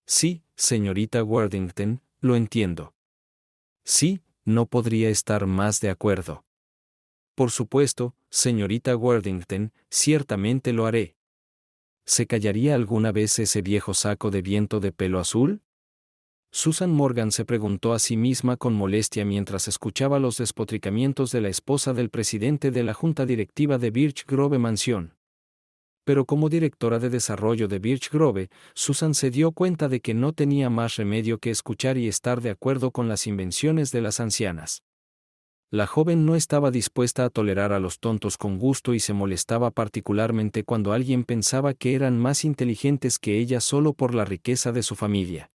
Sí, señorita Worthington, lo entiendo. Sí, no podría estar más de acuerdo. Por supuesto, señorita Worthington, ciertamente lo haré. ¿Se callaría alguna vez ese viejo saco de viento de pelo azul? Susan Morgan se preguntó a sí misma con molestia mientras escuchaba los despotricamientos de la esposa del presidente de la junta directiva de Birch Grove Mansión. Pero como directora de desarrollo de Birch Grove, Susan se dio cuenta de que no tenía más remedio que escuchar y estar de acuerdo con las invenciones de las ancianas. La joven no estaba dispuesta a tolerar a los tontos con gusto y se molestaba particularmente cuando alguien pensaba que eran más inteligentes que ella solo por la riqueza de su familia.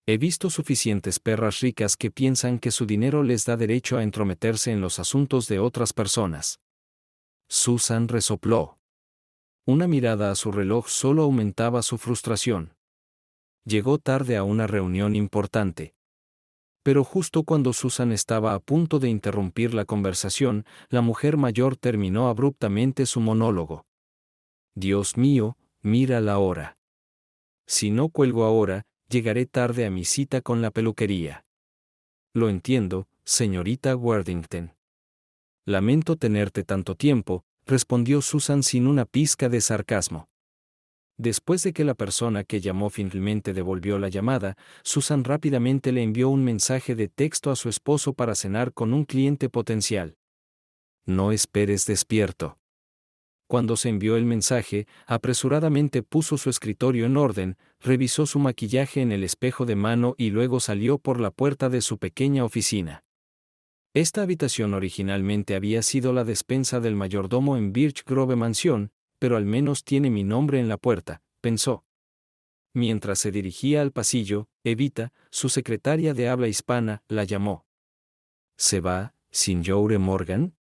He visto suficientes perras ricas que piensan que su dinero les da derecho a entrometerse en los asuntos de otras personas. Susan resopló. Una mirada a su reloj solo aumentaba su frustración. Llegó tarde a una reunión importante. Pero justo cuando Susan estaba a punto de interrumpir la conversación, la mujer mayor terminó abruptamente su monólogo. Dios mío, mira la hora. Si no cuelgo ahora, llegaré tarde a mi cita con la peluquería. Lo entiendo, señorita Worthington. Lamento tenerte tanto tiempo, respondió Susan sin una pizca de sarcasmo. Después de que la persona que llamó finalmente devolvió la llamada, Susan rápidamente le envió un mensaje de texto a su esposo para cenar con un cliente potencial. No esperes despierto. Cuando se envió el mensaje, apresuradamente puso su escritorio en orden, revisó su maquillaje en el espejo de mano y luego salió por la puerta de su pequeña oficina. Esta habitación originalmente había sido la despensa del mayordomo en Birch Grove Mansión, pero al menos tiene mi nombre en la puerta, pensó. Mientras se dirigía al pasillo, Evita, su secretaria de habla hispana, la llamó. ¿Se va, Sinjore Morgan?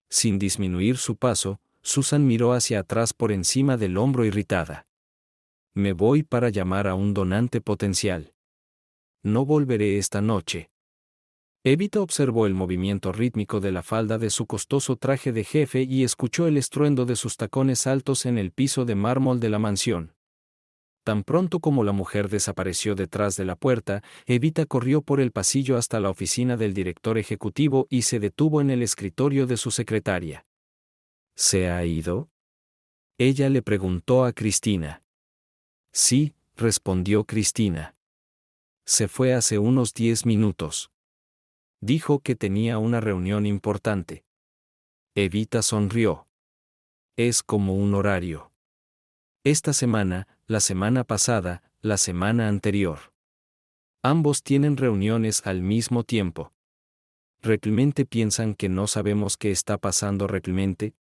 Sin disminuir su paso, Susan miró hacia atrás por encima del hombro irritada. Me voy para llamar a un donante potencial. No volveré esta noche. Evita observó el movimiento rítmico de la falda de su costoso traje de jefe y escuchó el estruendo de sus tacones altos en el piso de mármol de la mansión. Tan pronto como la mujer desapareció detrás de la puerta, Evita corrió por el pasillo hasta la oficina del director ejecutivo y se detuvo en el escritorio de su secretaria. ¿Se ha ido? Ella le preguntó a Cristina. Sí, respondió Cristina. Se fue hace unos 10 minutos. Dijo que tenía una reunión importante. Evita sonrió. Es como un horario. Esta semana, la semana pasada, la semana anterior. Ambos tienen reuniones al mismo tiempo. ¿Realmente piensan que no sabemos qué está pasando realmente?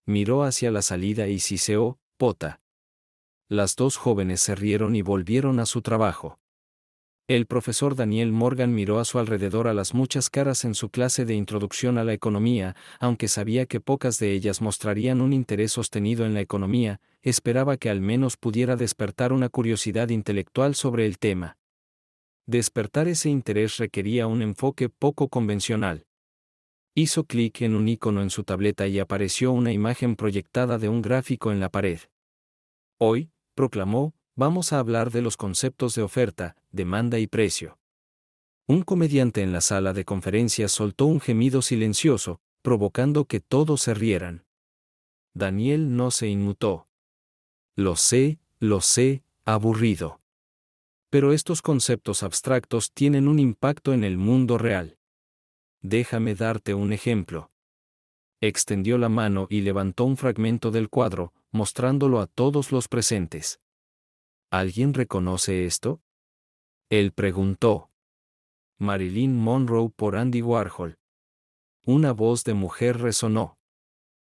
Miró hacia la salida y siseó, pota. Las dos jóvenes se rieron y volvieron a su trabajo. El profesor Daniel Morgan miró a su alrededor a las muchas caras en su clase de introducción a la economía, aunque sabía que pocas de ellas mostrarían un interés sostenido en la economía, esperaba que al menos pudiera despertar una curiosidad intelectual sobre el tema. Despertar ese interés requería un enfoque poco convencional. Hizo clic en un icono en su tableta y apareció una imagen proyectada de un gráfico en la pared. Hoy, proclamó, vamos a hablar de los conceptos de oferta, demanda y precio. Un comediante en la sala de conferencias soltó un gemido silencioso, provocando que todos se rieran. Daniel no se inmutó. Lo sé, aburrido. Pero estos conceptos abstractos tienen un impacto en el mundo real. Déjame darte un ejemplo. Extendió la mano y levantó un fragmento del cuadro, mostrándolo a todos los presentes. ¿Alguien reconoce esto? Él preguntó. Marilyn Monroe por Andy Warhol. Una voz de mujer resonó.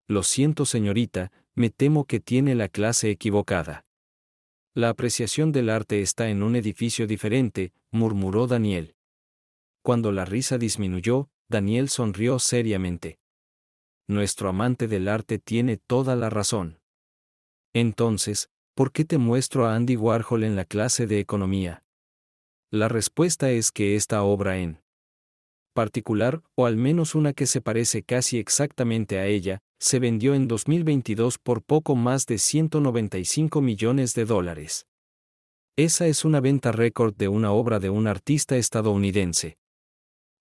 Lo siento, señorita, me temo que tiene la clase equivocada. La apreciación del arte está en un edificio diferente, murmuró Daniel. Cuando la risa disminuyó, Daniel sonrió seriamente. Nuestro amante del arte tiene toda la razón. Entonces, ¿por qué te muestro a Andy Warhol en la clase de economía? La respuesta es que esta obra en particular, o al menos una que se parece casi exactamente a ella, se vendió en 2022 por poco más de $195 millones. Esa es una venta récord de una obra de un artista estadounidense.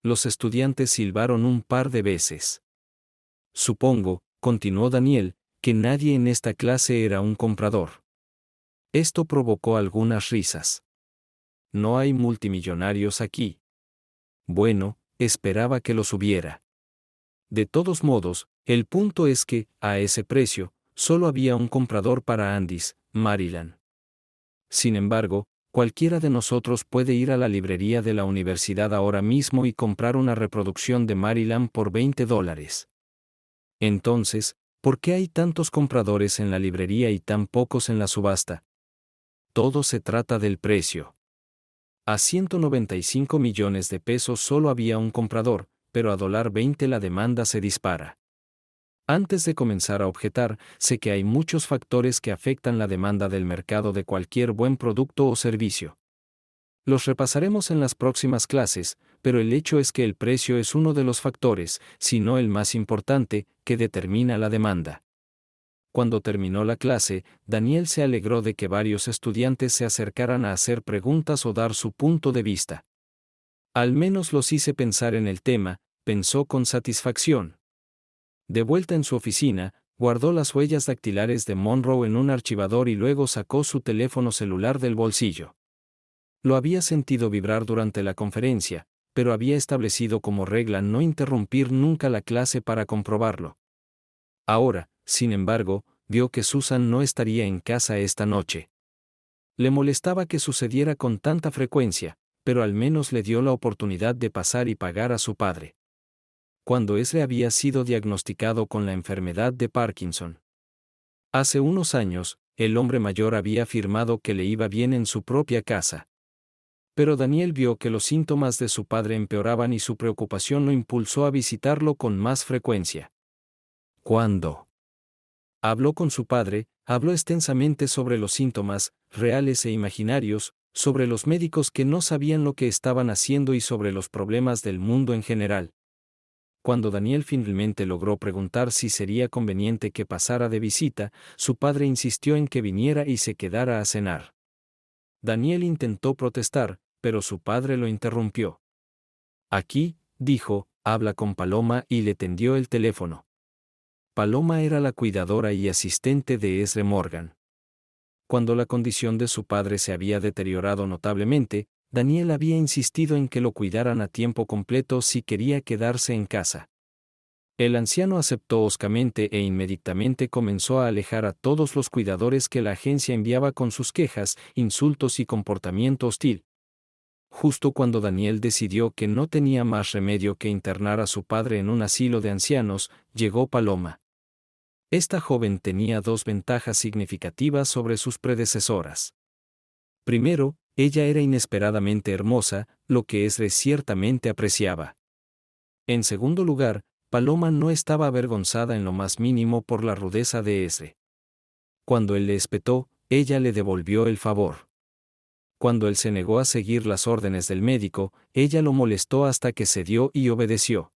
Los estudiantes silbaron un par de veces. Supongo, continuó Daniel, que nadie en esta clase era un comprador. Esto provocó algunas risas. No hay multimillonarios aquí. Bueno, esperaba que los hubiera. De todos modos, el punto es que, a ese precio, solo había un comprador para Andis, Maryland. Sin embargo, cualquiera de nosotros puede ir a la librería de la universidad ahora mismo y comprar una reproducción de Maryland por $20. Entonces, ¿por qué hay tantos compradores en la librería y tan pocos en la subasta? Todo se trata del precio. A 195 millones de pesos solo había un comprador, pero a $20 la demanda se dispara. Antes de comenzar a objetar, sé que hay muchos factores que afectan la demanda del mercado de cualquier buen producto o servicio. Los repasaremos en las próximas clases, pero el hecho es que el precio es uno de los factores, si no el más importante, que determina la demanda. Cuando terminó la clase, Daniel se alegró de que varios estudiantes se acercaran a hacer preguntas o dar su punto de vista. Al menos los hice pensar en el tema, pensó con satisfacción. De vuelta en su oficina, guardó las huellas dactilares de Monroe en un archivador y luego sacó su teléfono celular del bolsillo. Lo había sentido vibrar durante la conferencia, pero había establecido como regla no interrumpir nunca la clase para comprobarlo. Ahora, sin embargo, vio que Susan no estaría en casa esta noche. Le molestaba que sucediera con tanta frecuencia, pero al menos le dio la oportunidad de pasar y pagar a su padre. Cuando Ezra había sido diagnosticado con la enfermedad de Parkinson. Hace unos años, el hombre mayor había afirmado que le iba bien en su propia casa. Pero Daniel vio que los síntomas de su padre empeoraban y su preocupación lo impulsó a visitarlo con más frecuencia. ¿Cuándo? Habló con su padre, habló extensamente sobre los síntomas, reales e imaginarios, sobre los médicos que no sabían lo que estaban haciendo y sobre los problemas del mundo en general. Cuando Daniel finalmente logró preguntar si sería conveniente que pasara de visita, su padre insistió en que viniera y se quedara a cenar. Daniel intentó protestar, pero su padre lo interrumpió. Aquí, dijo, habla con Paloma y le tendió el teléfono. Paloma era la cuidadora y asistente de Ezra Morgan. Cuando la condición de su padre se había deteriorado notablemente, Daniel había insistido en que lo cuidaran a tiempo completo si quería quedarse en casa. El anciano aceptó hoscamente e inmediatamente comenzó a alejar a todos los cuidadores que la agencia enviaba con sus quejas, insultos y comportamiento hostil. Justo cuando Daniel decidió que no tenía más remedio que internar a su padre en un asilo de ancianos, llegó Paloma. Esta joven tenía dos ventajas significativas sobre sus predecesoras. Primero, ella era inesperadamente hermosa, lo que Ezra ciertamente apreciaba. En segundo lugar, Paloma no estaba avergonzada en lo más mínimo por la rudeza de Ezra. Cuando él le espetó, ella le devolvió el favor. Cuando él se negó a seguir las órdenes del médico, ella lo molestó hasta que cedió y obedeció.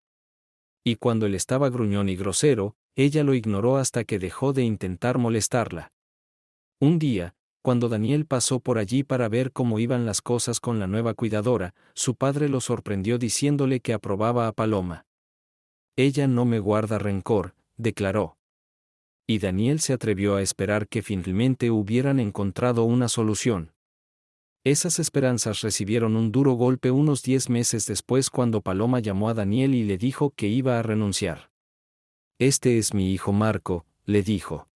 Y cuando él estaba gruñón y grosero, ella lo ignoró hasta que dejó de intentar molestarla. Un día, cuando Daniel pasó por allí para ver cómo iban las cosas con la nueva cuidadora, su padre lo sorprendió diciéndole que aprobaba a Paloma. Ella no me guarda rencor, declaró. Y Daniel se atrevió a esperar que finalmente hubieran encontrado una solución. Esas esperanzas recibieron un duro golpe unos 10 meses después cuando Paloma llamó a Daniel y le dijo que iba a renunciar. Este es mi hijo Marco, le dijo.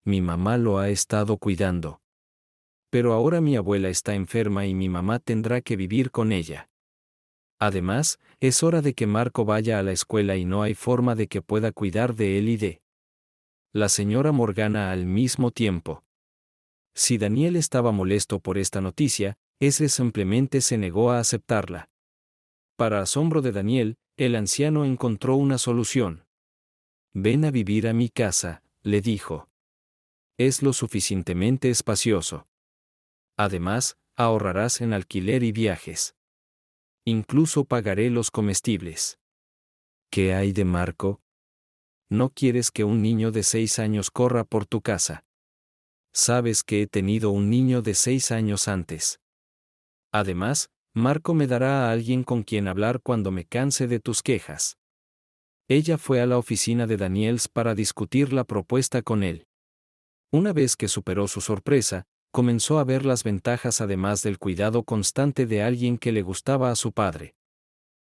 Mi mamá lo ha estado cuidando. Pero ahora mi abuela está enferma y mi mamá tendrá que vivir con ella. Además, es hora de que Marco vaya a la escuela y no hay forma de que pueda cuidar de él y de la señora Morgana al mismo tiempo. Si Daniel estaba molesto por esta noticia, Ezra simplemente se negó a aceptarla. Para asombro de Daniel, el anciano encontró una solución. Ven a vivir a mi casa, le dijo. Es lo suficientemente espacioso. Además, ahorrarás en alquiler y viajes. Incluso pagaré los comestibles. ¿Qué hay de Marco? ¿No quieres que un niño de 6 años corra por tu casa? sabes que he tenido un niño de 6 años antes. Además, Marco me dará a alguien con quien hablar cuando me canse de tus quejas. Ella fue a la oficina de Daniels para discutir la propuesta con él. Una vez que superó su sorpresa, comenzó a ver las ventajas además del cuidado constante de alguien que le gustaba a su padre.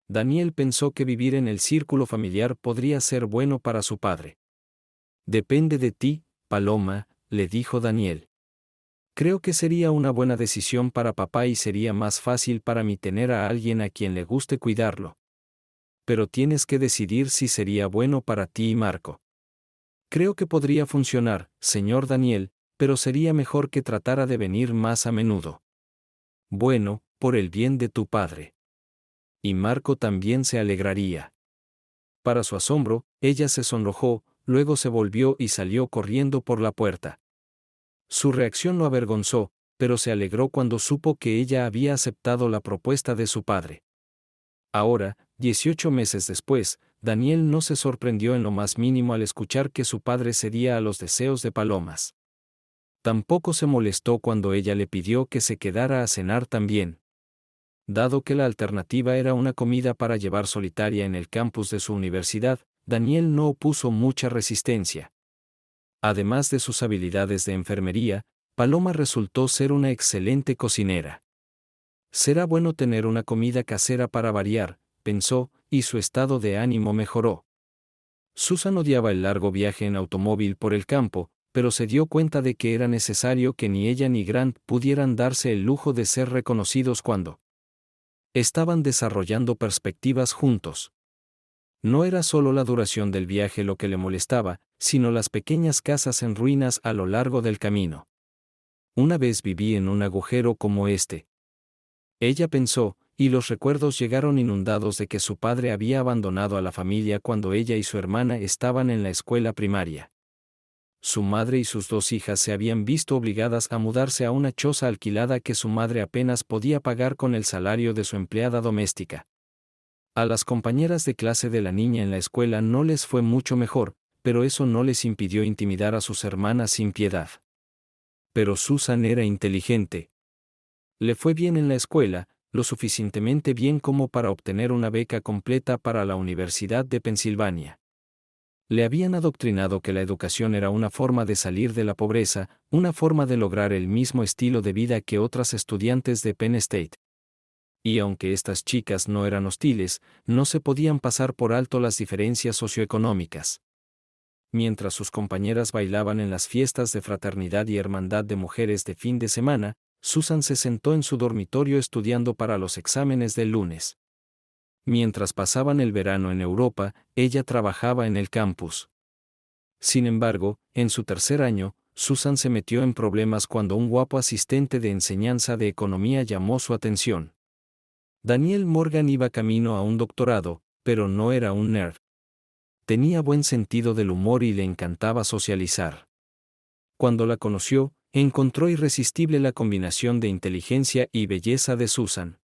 Daniel pensó que vivir en el círculo familiar podría ser bueno para su padre. Depende de ti, Paloma, le dijo Daniel. Creo que sería una buena decisión para papá y sería más fácil para mí tener a alguien a quien le guste cuidarlo. Pero tienes que decidir si sería bueno para ti y Marco. Creo que podría funcionar, señor Daniel, pero sería mejor que tratara de venir más a menudo. Bueno, por el bien de tu padre. Y Marco también se alegraría. Para su asombro, ella se sonrojó, luego se volvió y salió corriendo por la puerta. Su reacción lo avergonzó, pero se alegró cuando supo que ella había aceptado la propuesta de su padre. Ahora, 18 meses después, Daniel no se sorprendió en lo más mínimo al escuchar que su padre cedía a los deseos de Palomas. Tampoco se molestó cuando ella le pidió que se quedara a cenar también. Dado que la alternativa era una comida para llevar solitaria en el campus de su universidad, Daniel no opuso mucha resistencia. Además de sus habilidades de enfermería, Paloma resultó ser una excelente cocinera. Será bueno tener una comida casera para variar, pensó, y su estado de ánimo mejoró. Susan odiaba el largo viaje en automóvil por el campo, pero se dio cuenta de que era necesario que ni ella ni Grant pudieran darse el lujo de ser reconocidos cuando estaban desarrollando perspectivas juntos. No era solo la duración del viaje lo que le molestaba, sino las pequeñas casas en ruinas a lo largo del camino. Una vez viví en un agujero como este. Ella pensó, y los recuerdos llegaron inundados de que su padre había abandonado a la familia cuando ella y su hermana estaban en la escuela primaria. Su madre y sus 2 hijas se habían visto obligadas a mudarse a una choza alquilada que su madre apenas podía pagar con el salario de su empleada doméstica. A las compañeras de clase de la niña en la escuela no les fue mucho mejor, pero eso no les impidió intimidar a sus hermanas sin piedad. Pero Susan era inteligente. Le fue bien en la escuela, lo suficientemente bien como para obtener una beca completa para la Universidad de Pensilvania. Le habían adoctrinado que la educación era una forma de salir de la pobreza, una forma de lograr el mismo estilo de vida que otras estudiantes de Penn State. Y aunque estas chicas no eran hostiles, no se podían pasar por alto las diferencias socioeconómicas. Mientras sus compañeras bailaban en las fiestas de fraternidad y hermandad de mujeres de fin de semana, Susan se sentó en su dormitorio estudiando para los exámenes del lunes. Mientras pasaban el verano en Europa, ella trabajaba en el campus. Sin embargo, en su tercer año, Susan se metió en problemas cuando un guapo asistente de enseñanza de economía llamó su atención. Daniel Morgan iba camino a un doctorado, pero no era un nerd. Tenía buen sentido del humor y le encantaba socializar. Cuando la conoció, encontró irresistible la combinación de inteligencia y belleza de Susan.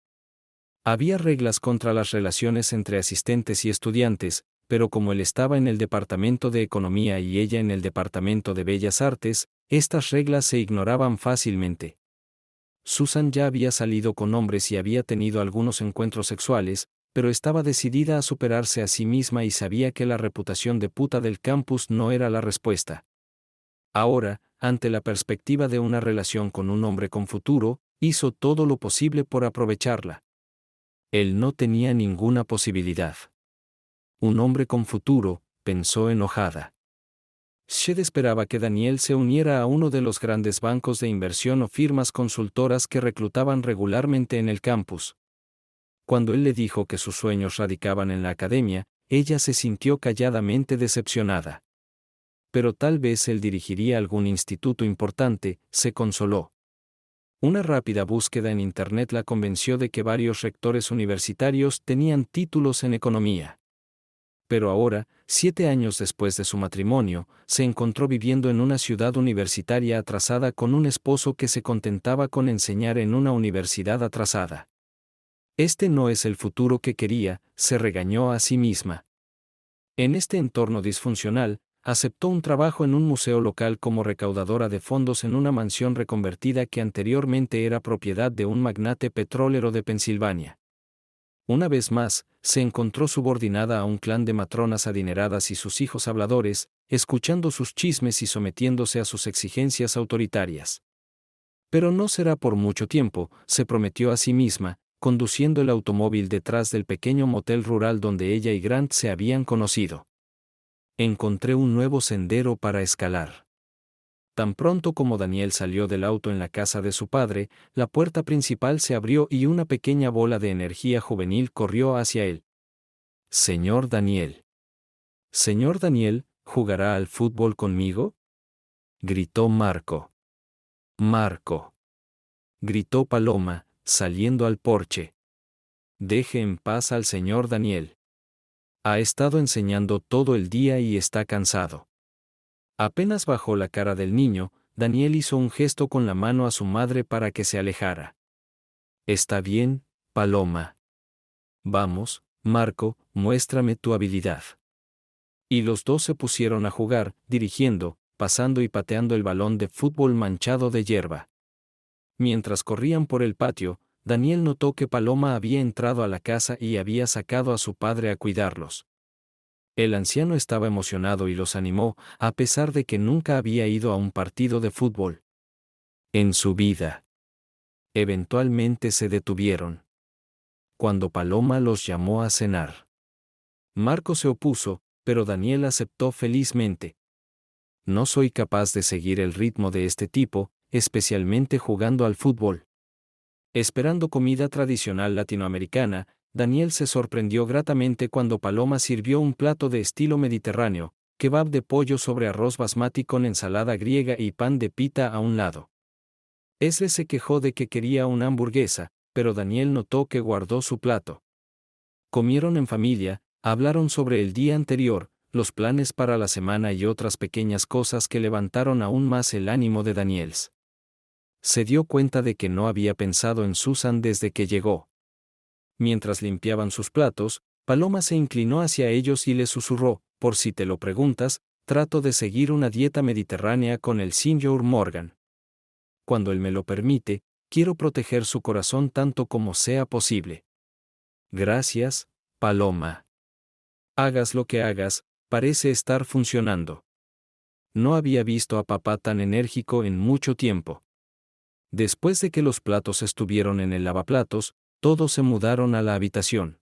Había reglas contra las relaciones entre asistentes y estudiantes, pero como él estaba en el departamento de economía y ella en el departamento de bellas artes, estas reglas se ignoraban fácilmente. Susan ya había salido con hombres y había tenido algunos encuentros sexuales, pero estaba decidida a superarse a sí misma y sabía que la reputación de puta del campus no era la respuesta. Ahora, ante la perspectiva de una relación con un hombre con futuro, hizo todo lo posible por aprovecharla. Él no tenía ninguna posibilidad. Un hombre con futuro, pensó enojada. Shed esperaba que Daniel se uniera a uno de los grandes bancos de inversión o firmas consultoras que reclutaban regularmente en el campus. Cuando él le dijo que sus sueños radicaban en la academia, ella se sintió calladamente decepcionada. Pero tal vez él dirigiría algún instituto importante, se consoló. Una rápida búsqueda en Internet la convenció de que varios rectores universitarios tenían títulos en economía. Pero ahora, 7 años después de su matrimonio, se encontró viviendo en una ciudad universitaria atrasada con un esposo que se contentaba con enseñar en una universidad atrasada. Este no es el futuro que quería, se regañó a sí misma. En este entorno disfuncional, aceptó un trabajo en un museo local como recaudadora de fondos en una mansión reconvertida que anteriormente era propiedad de un magnate petrolero de Pensilvania. Una vez más, se encontró subordinada a un clan de matronas adineradas y sus hijos habladores, escuchando sus chismes y sometiéndose a sus exigencias autoritarias. Pero no será por mucho tiempo, se prometió a sí misma, conduciendo el automóvil detrás del pequeño motel rural donde ella y Grant se habían conocido. Encontré un nuevo sendero para escalar. Tan pronto como Daniel salió del auto en la casa de su padre, la puerta principal se abrió y una pequeña bola de energía juvenil corrió hacia él. Señor Daniel. Señor Daniel, ¿jugará al fútbol conmigo? Gritó Marco. Marco. Gritó Paloma, saliendo al porche. Deje en paz al señor Daniel. Ha estado enseñando todo el día y está cansado. Apenas bajó la cara del niño, Daniel hizo un gesto con la mano a su madre para que se alejara. Está bien, Paloma. Vamos, Marco, muéstrame tu habilidad. Y los dos se pusieron a jugar, dirigiendo, pasando y pateando el balón de fútbol manchado de hierba. Mientras corrían por el patio, Daniel notó que Paloma había entrado a la casa y había sacado a su padre a cuidarlos. El anciano estaba emocionado y los animó, a pesar de que nunca había ido a un partido de fútbol en su vida. Eventualmente se detuvieron. Cuando Paloma los llamó a cenar. Marco se opuso, pero Daniel aceptó felizmente. No soy capaz de seguir el ritmo de este tipo, especialmente jugando al fútbol. Esperando comida tradicional latinoamericana, Daniel se sorprendió gratamente cuando Paloma sirvió un plato de estilo mediterráneo, kebab de pollo sobre arroz basmati con ensalada griega y pan de pita a un lado. Esle se quejó de que quería una hamburguesa, pero Daniel notó que guardó su plato. Comieron en familia, hablaron sobre el día anterior, los planes para la semana y otras pequeñas cosas que levantaron aún más el ánimo de Daniel. Se dio cuenta de que no había pensado en Susan desde que llegó. Mientras limpiaban sus platos, Paloma se inclinó hacia ellos y les susurró, por si te lo preguntas, trato de seguir una dieta mediterránea con el Sr. Morgan. Cuando él me lo permite, quiero proteger su corazón tanto como sea posible. Gracias, Paloma. Hagas lo que hagas, parece estar funcionando. No había visto a papá tan enérgico en mucho tiempo. Después de que los platos estuvieron en el lavaplatos, todos se mudaron a la habitación.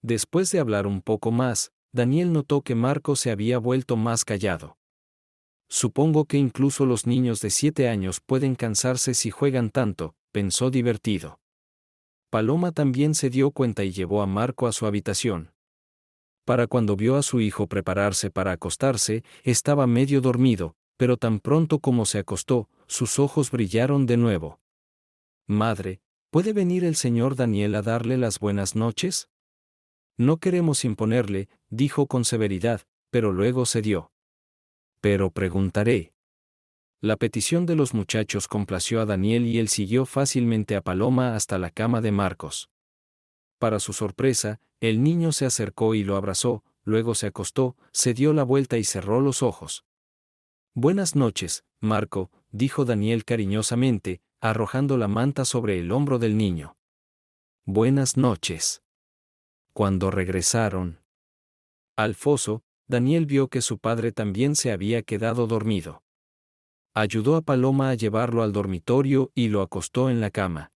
Después de hablar un poco más, Daniel notó que Marco se había vuelto más callado. Supongo que incluso los niños de 7 años pueden cansarse si juegan tanto, pensó divertido. Paloma también se dio cuenta y llevó a Marco a su habitación. Para cuando vio a su hijo prepararse para acostarse, estaba medio dormido, pero tan pronto como se acostó, sus ojos brillaron de nuevo. Madre, ¿puede venir el señor Daniel a darle las buenas noches? No queremos imponerle, dijo con severidad, pero luego cedió. Pero preguntaré. La petición de los muchachos complació a Daniel y él siguió fácilmente a Paloma hasta la cama de Marcos. Para su sorpresa, el niño se acercó y lo abrazó, luego se acostó, se dio la vuelta y cerró los ojos. Buenas noches, Marco, dijo Daniel cariñosamente, arrojando la manta sobre el hombro del niño. Buenas noches. Cuando regresaron al foso, Daniel vio que su padre también se había quedado dormido. Ayudó a Paloma a llevarlo al dormitorio y lo acostó en la cama.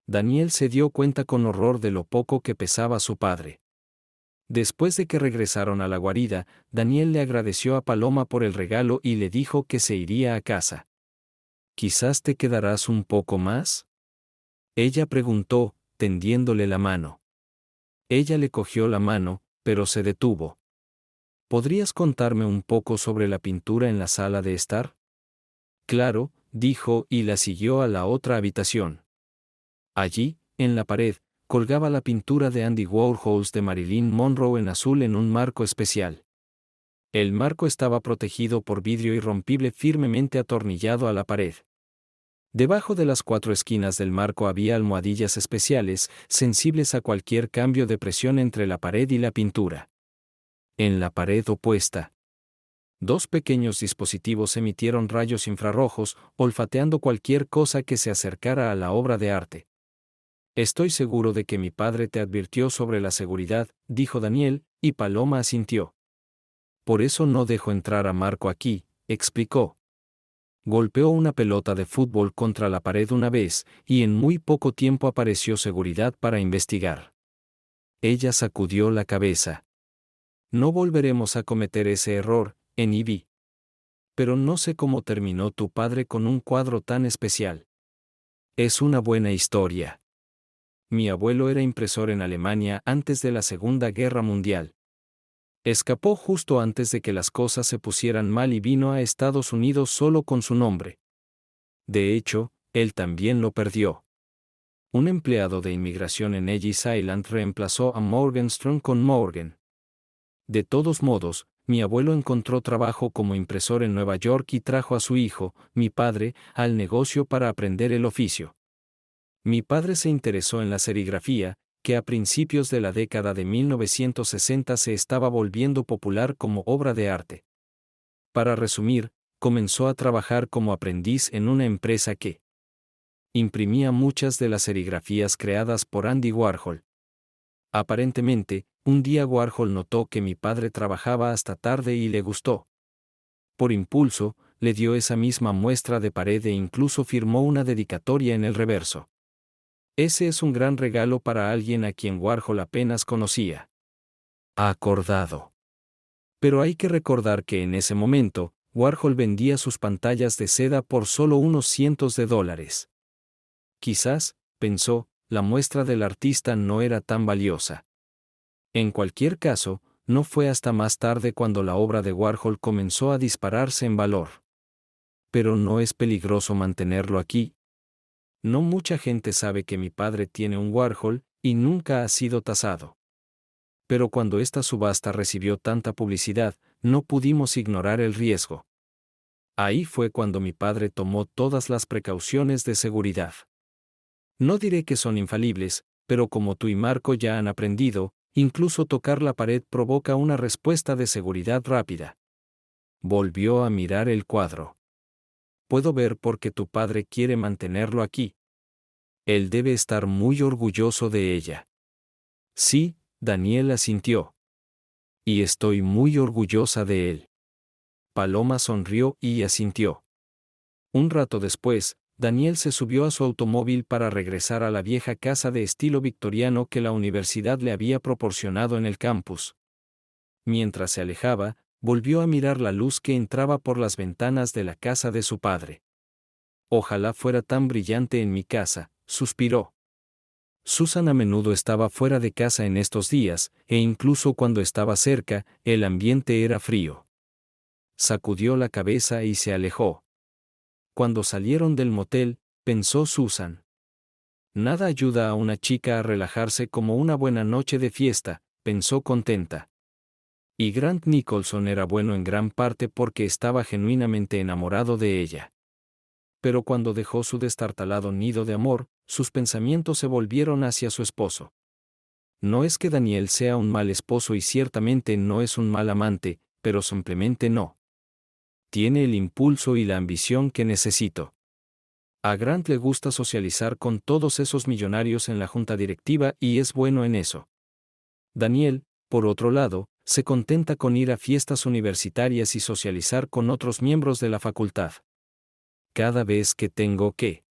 Daniel se dio cuenta con horror de lo poco que pesaba su padre. Después de que regresaron a la guarida, Daniel le agradeció a Paloma por el regalo y le dijo que se iría a casa. ¿Quizás te quedarás un poco más? Ella preguntó, tendiéndole la mano. Ella le cogió la mano, pero se detuvo. ¿Podrías contarme un poco sobre la pintura en la sala de estar? Claro, dijo y la siguió a la otra habitación. Allí, en la pared, colgaba la pintura de Andy Warhol de Marilyn Monroe en azul en un marco especial. El marco estaba protegido por vidrio irrompible firmemente atornillado a la pared. Debajo de las 4 esquinas del marco había almohadillas especiales, sensibles a cualquier cambio de presión entre la pared y la pintura. En la pared opuesta Dos pequeños dispositivos emitieron rayos infrarrojos, olfateando cualquier cosa que se acercara a la obra de arte. Estoy seguro de que mi padre te advirtió sobre la seguridad, dijo Daniel, y Paloma asintió. Por eso no dejo entrar a Marco aquí, explicó. Golpeó una pelota de fútbol contra la pared una vez, y en muy poco tiempo apareció seguridad para investigar. Ella sacudió la cabeza. No volveremos a cometer ese error, Ivy. Pero no sé cómo terminó tu padre con un cuadro tan especial. Es una buena historia. Mi abuelo era impresor en Alemania antes de la Segunda Guerra Mundial. Escapó justo antes de que las cosas se pusieran mal y vino a Estados Unidos solo con su nombre. De hecho, él también lo perdió. Un empleado de inmigración en Ellis Island reemplazó a Morgenstern con Morgan. De todos modos, mi abuelo encontró trabajo como impresor en Nueva York y trajo a su hijo, mi padre, al negocio para aprender el oficio. Mi padre se interesó en la serigrafía, que a principios de la década de 1960 se estaba volviendo popular como obra de arte. Para resumir, comenzó a trabajar como aprendiz en una empresa que imprimía muchas de las serigrafías creadas por Andy Warhol. Aparentemente, un día Warhol notó que mi padre trabajaba hasta tarde y le gustó. Por impulso, le dio esa misma muestra de pared e incluso firmó una dedicatoria en el reverso. Ese es un gran regalo para alguien a quien Warhol apenas conocía. Acordado. Pero hay que recordar que en ese momento, Warhol vendía sus pantallas de seda por solo unos cientos de dólares. Quizás, pensó, la muestra del artista no era tan valiosa. En cualquier caso, no fue hasta más tarde cuando la obra de Warhol comenzó a dispararse en valor. Pero no es peligroso mantenerlo aquí. No mucha gente sabe que mi padre tiene un Warhol, y nunca ha sido tasado. Pero cuando esta subasta recibió tanta publicidad, no pudimos ignorar el riesgo. Ahí fue cuando mi padre tomó todas las precauciones de seguridad. No diré que son infalibles, pero como tú y Marco ya han aprendido, incluso tocar la pared provoca una respuesta de seguridad rápida. Volvió a mirar el cuadro. Puedo ver por qué tu padre quiere mantenerlo aquí. Él debe estar muy orgulloso de ella. Sí, Daniel asintió. Y estoy muy orgullosa de él. Paloma sonrió y asintió. Un rato después, Daniel se subió a su automóvil para regresar a la vieja casa de estilo victoriano que la universidad le había proporcionado en el campus. Mientras se alejaba, volvió a mirar la luz que entraba por las ventanas de la casa de su padre. Ojalá fuera tan brillante en mi casa, suspiró. Susan a menudo estaba fuera de casa en estos días, e incluso cuando estaba cerca, el ambiente era frío. Sacudió la cabeza y se alejó. Cuando salieron del motel, pensó Susan. Nada ayuda a una chica a relajarse como una buena noche de fiesta, pensó contenta. Y Grant Nicholson era bueno en gran parte porque estaba genuinamente enamorado de ella. Pero cuando dejó su destartalado nido de amor, sus pensamientos se volvieron hacia su esposo. No es que Daniel sea un mal esposo y ciertamente no es un mal amante, pero simplemente no tiene el impulso y la ambición que necesito. A Grant le gusta socializar con todos esos millonarios en la junta directiva y es bueno en eso. Daniel, por otro lado, se contenta con ir a fiestas universitarias y socializar con otros miembros de la facultad. Cada vez que tengo que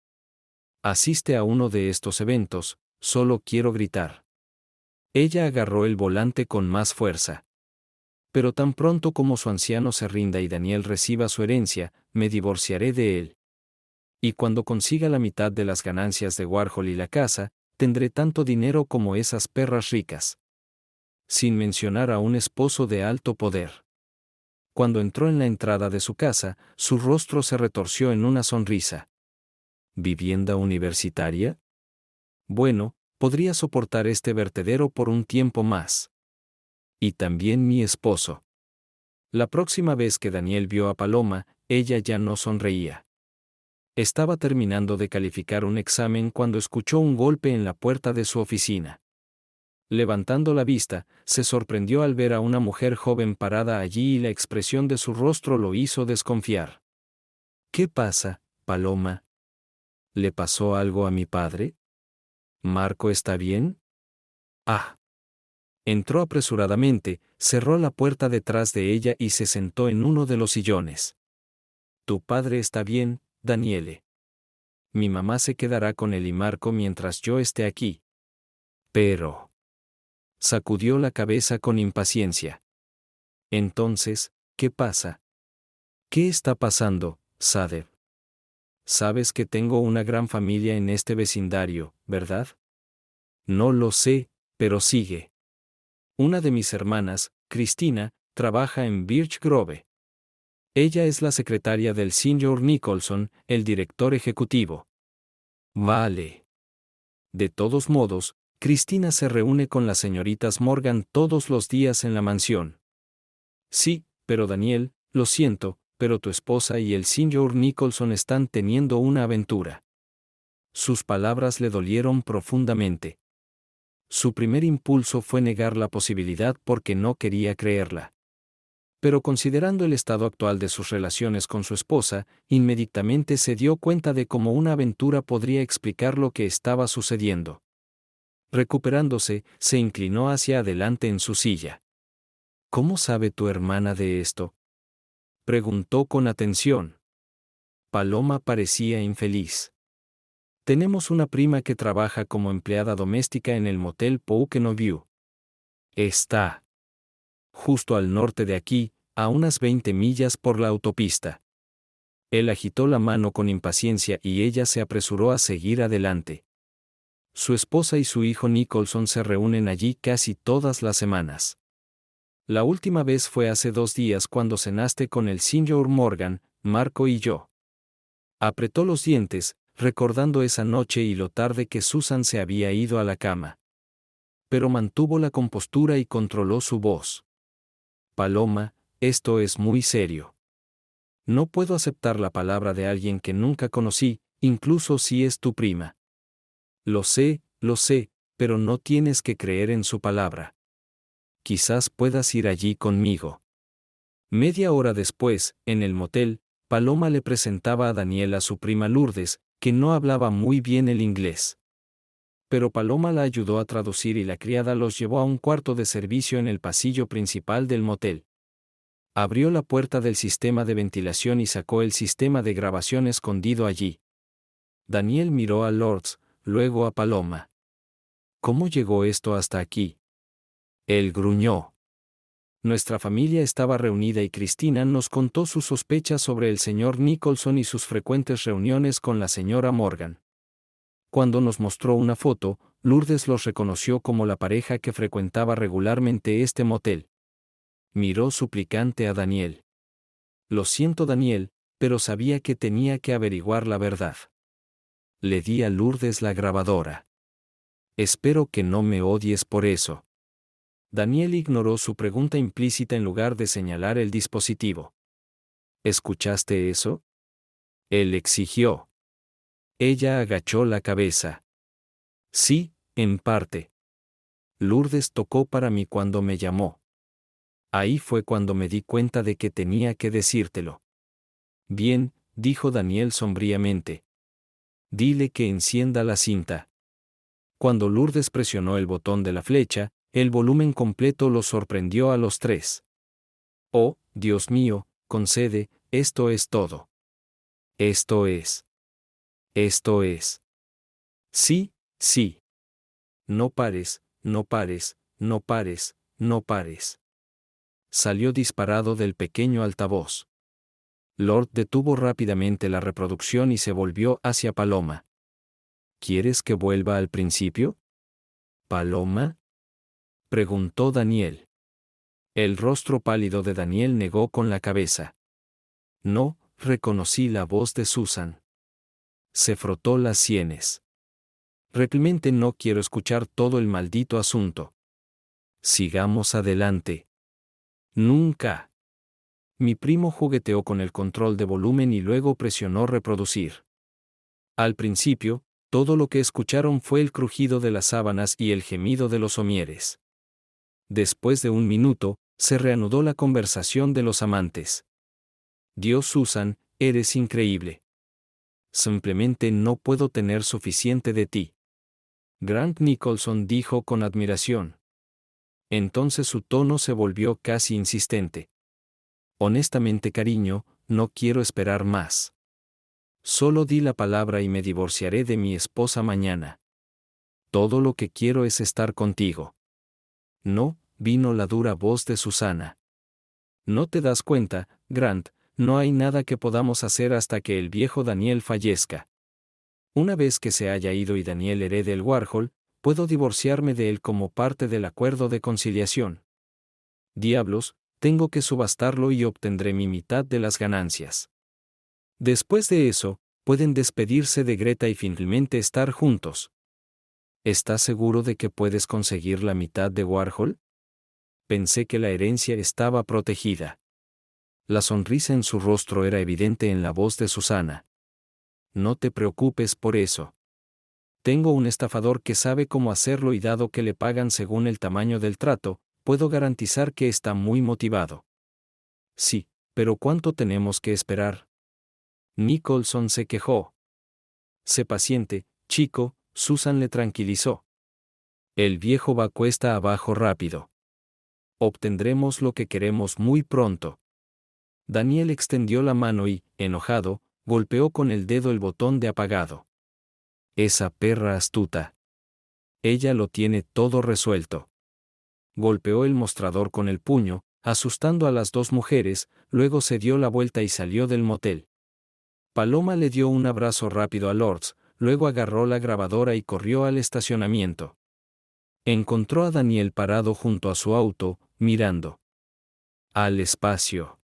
asiste a uno de estos eventos, solo quiero gritar. Ella agarró el volante con más fuerza. Pero tan pronto como su anciano se rinda y Daniel reciba su herencia, me divorciaré de él. Y cuando consiga la mitad de las ganancias de Warhol y la casa, tendré tanto dinero como esas perras ricas. Sin mencionar a un esposo de alto poder. Cuando entró en la entrada de su casa, su rostro se retorció en una sonrisa. ¿Vivienda universitaria? Bueno, podría soportar este vertedero por un tiempo más. Y también mi esposo. La próxima vez que Daniel vio a Paloma, ella ya no sonreía. Estaba terminando de calificar un examen cuando escuchó un golpe en la puerta de su oficina. Levantando la vista, se sorprendió al ver a una mujer joven parada allí y la expresión de su rostro lo hizo desconfiar. ¿Qué pasa, Paloma? ¿Le pasó algo a mi padre? ¿Marco está bien? Ah. Entró apresuradamente, cerró la puerta detrás de ella y se sentó en uno de los sillones. Tu padre está bien, Daniele. Mi mamá se quedará con él y Marco mientras yo esté aquí. Pero... Sacudió la cabeza con impaciencia. Entonces, ¿qué pasa? ¿Qué está pasando, Sadef? Sabes que tengo una gran familia en este vecindario, ¿verdad? No lo sé, pero sigue. Una de mis hermanas, Cristina, trabaja en Birch Grove. Ella es la secretaria del Sr. Nicholson, el director ejecutivo. Vale. De todos modos, Cristina se reúne con las señoritas Morgan todos los días en la mansión. Sí, pero Daniel, lo siento, pero tu esposa y el Sr. Nicholson están teniendo una aventura. Sus palabras le dolieron profundamente. Su primer impulso fue negar la posibilidad porque no quería creerla. Pero considerando el estado actual de sus relaciones con su esposa, inmediatamente se dio cuenta de cómo una aventura podría explicar lo que estaba sucediendo. Recuperándose, se inclinó hacia adelante en su silla. ¿Cómo sabe tu hermana de esto?, preguntó con atención. Paloma parecía infeliz. Tenemos una prima que trabaja como empleada doméstica en el motel Pocono View. Está justo al norte de aquí, a unas 20 millas por la autopista. Él agitó la mano con impaciencia y ella se apresuró a seguir adelante. Su esposa y su hijo Nicholson se reúnen allí casi todas las semanas. La última vez fue hace 2 días cuando cenaste con el Sr. Morgan, Marco y yo. Apretó los dientes, recordando esa noche y lo tarde que Susan se había ido a la cama. Pero mantuvo la compostura y controló su voz. Paloma, esto es muy serio. No puedo aceptar la palabra de alguien que nunca conocí, incluso si es tu prima. Lo sé, pero no tienes que creer en su palabra. Quizás puedas ir allí conmigo. Media hora después, en el motel, Paloma le presentaba a Daniel a su prima Lourdes, que no hablaba muy bien el inglés. Pero Paloma la ayudó a traducir y la criada los llevó a un cuarto de servicio en el pasillo principal del motel. Abrió la puerta del sistema de ventilación y sacó el sistema de grabación escondido allí. Daniel miró a Lourdes, luego a Paloma. ¿Cómo llegó esto hasta aquí? Él gruñó. Nuestra familia estaba reunida y Cristina nos contó sus sospechas sobre el señor Nicholson y sus frecuentes reuniones con la señora Morgan. Cuando nos mostró una foto, Lourdes los reconoció como la pareja que frecuentaba regularmente este motel. Miró suplicante a Daniel. Lo siento, Daniel, pero sabía que tenía que averiguar la verdad. Le di a Lourdes la grabadora. Espero que no me odies por eso. Daniel ignoró su pregunta implícita en lugar de señalar el dispositivo. ¿Escuchaste eso?, él exigió. Ella agachó la cabeza. Sí, en parte. Lourdes tocó para mí cuando me llamó. Ahí fue cuando me di cuenta de que tenía que decírtelo. Bien, dijo Daniel sombríamente. Dile que encienda la cinta. Cuando Lourdes presionó el botón de la flecha, el volumen completo los sorprendió a los tres. Oh, Dios mío, concede, esto es todo. Esto es. Esto es. Sí, sí. No pares, no pares, no pares, no pares. Salió disparado del pequeño altavoz. Lord detuvo rápidamente la reproducción y se volvió hacia Paloma. ¿Quieres que vuelva al principio? ¿Paloma?, preguntó Daniel. El rostro pálido de Daniel negó con la cabeza. No, reconocí la voz de Susan. Se frotó las sienes. Realmente no quiero escuchar todo el maldito asunto. Sigamos adelante. Nunca. Mi primo jugueteó con el control de volumen y luego presionó reproducir. Al principio, todo lo que escucharon fue el crujido de las sábanas y el gemido de los somieres. Después de un minuto, se reanudó la conversación de los amantes. Dios, Susan, eres increíble. Simplemente no puedo tener suficiente de ti. Grant Nicholson dijo con admiración. Entonces su tono se volvió casi insistente. Honestamente, cariño, no quiero esperar más. Solo di la palabra y me divorciaré de mi esposa mañana. Todo lo que quiero es estar contigo. No, vino la dura voz de Susana. ¿No te das cuenta, Grant? No hay nada que podamos hacer hasta que el viejo Daniel fallezca. Una vez que se haya ido y Daniel herede el Warhol, puedo divorciarme de él como parte del acuerdo de conciliación. Diablos, tengo que subastarlo y obtendré mi mitad de las ganancias. Después de eso, pueden despedirse de Greta y finalmente estar juntos. ¿Estás seguro de que puedes conseguir la mitad de Warhol? Pensé que la herencia estaba protegida. La sonrisa en su rostro era evidente en la voz de Susana. No te preocupes por eso. Tengo un estafador que sabe cómo hacerlo y dado que le pagan según el tamaño del trato, puedo garantizar que está muy motivado. Sí, pero ¿cuánto tenemos que esperar? Nicholson se quejó. Sé paciente, chico, Susan le tranquilizó. El viejo va cuesta abajo rápido. Obtendremos lo que queremos muy pronto. Daniel extendió la mano y, enojado, golpeó con el dedo el botón de apagado. Esa perra astuta. Ella lo tiene todo resuelto. Golpeó el mostrador con el puño, asustando a las dos mujeres, luego se dio la vuelta y salió del motel. Paloma le dio un abrazo rápido a Lords, luego agarró la grabadora y corrió al estacionamiento. Encontró a Daniel parado junto a su auto, mirando al espacio.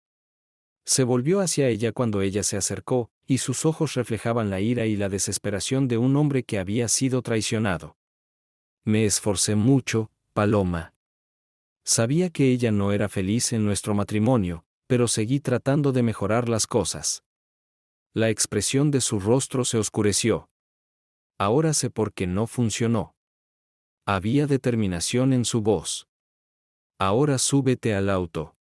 Se volvió hacia ella cuando ella se acercó, y sus ojos reflejaban la ira y la desesperación de un hombre que había sido traicionado. Me esforcé mucho, Paloma. Sabía que ella no era feliz en nuestro matrimonio, pero seguí tratando de mejorar las cosas. La expresión de su rostro se oscureció. Ahora sé por qué no funcionó. Había determinación en su voz. Ahora súbete al auto.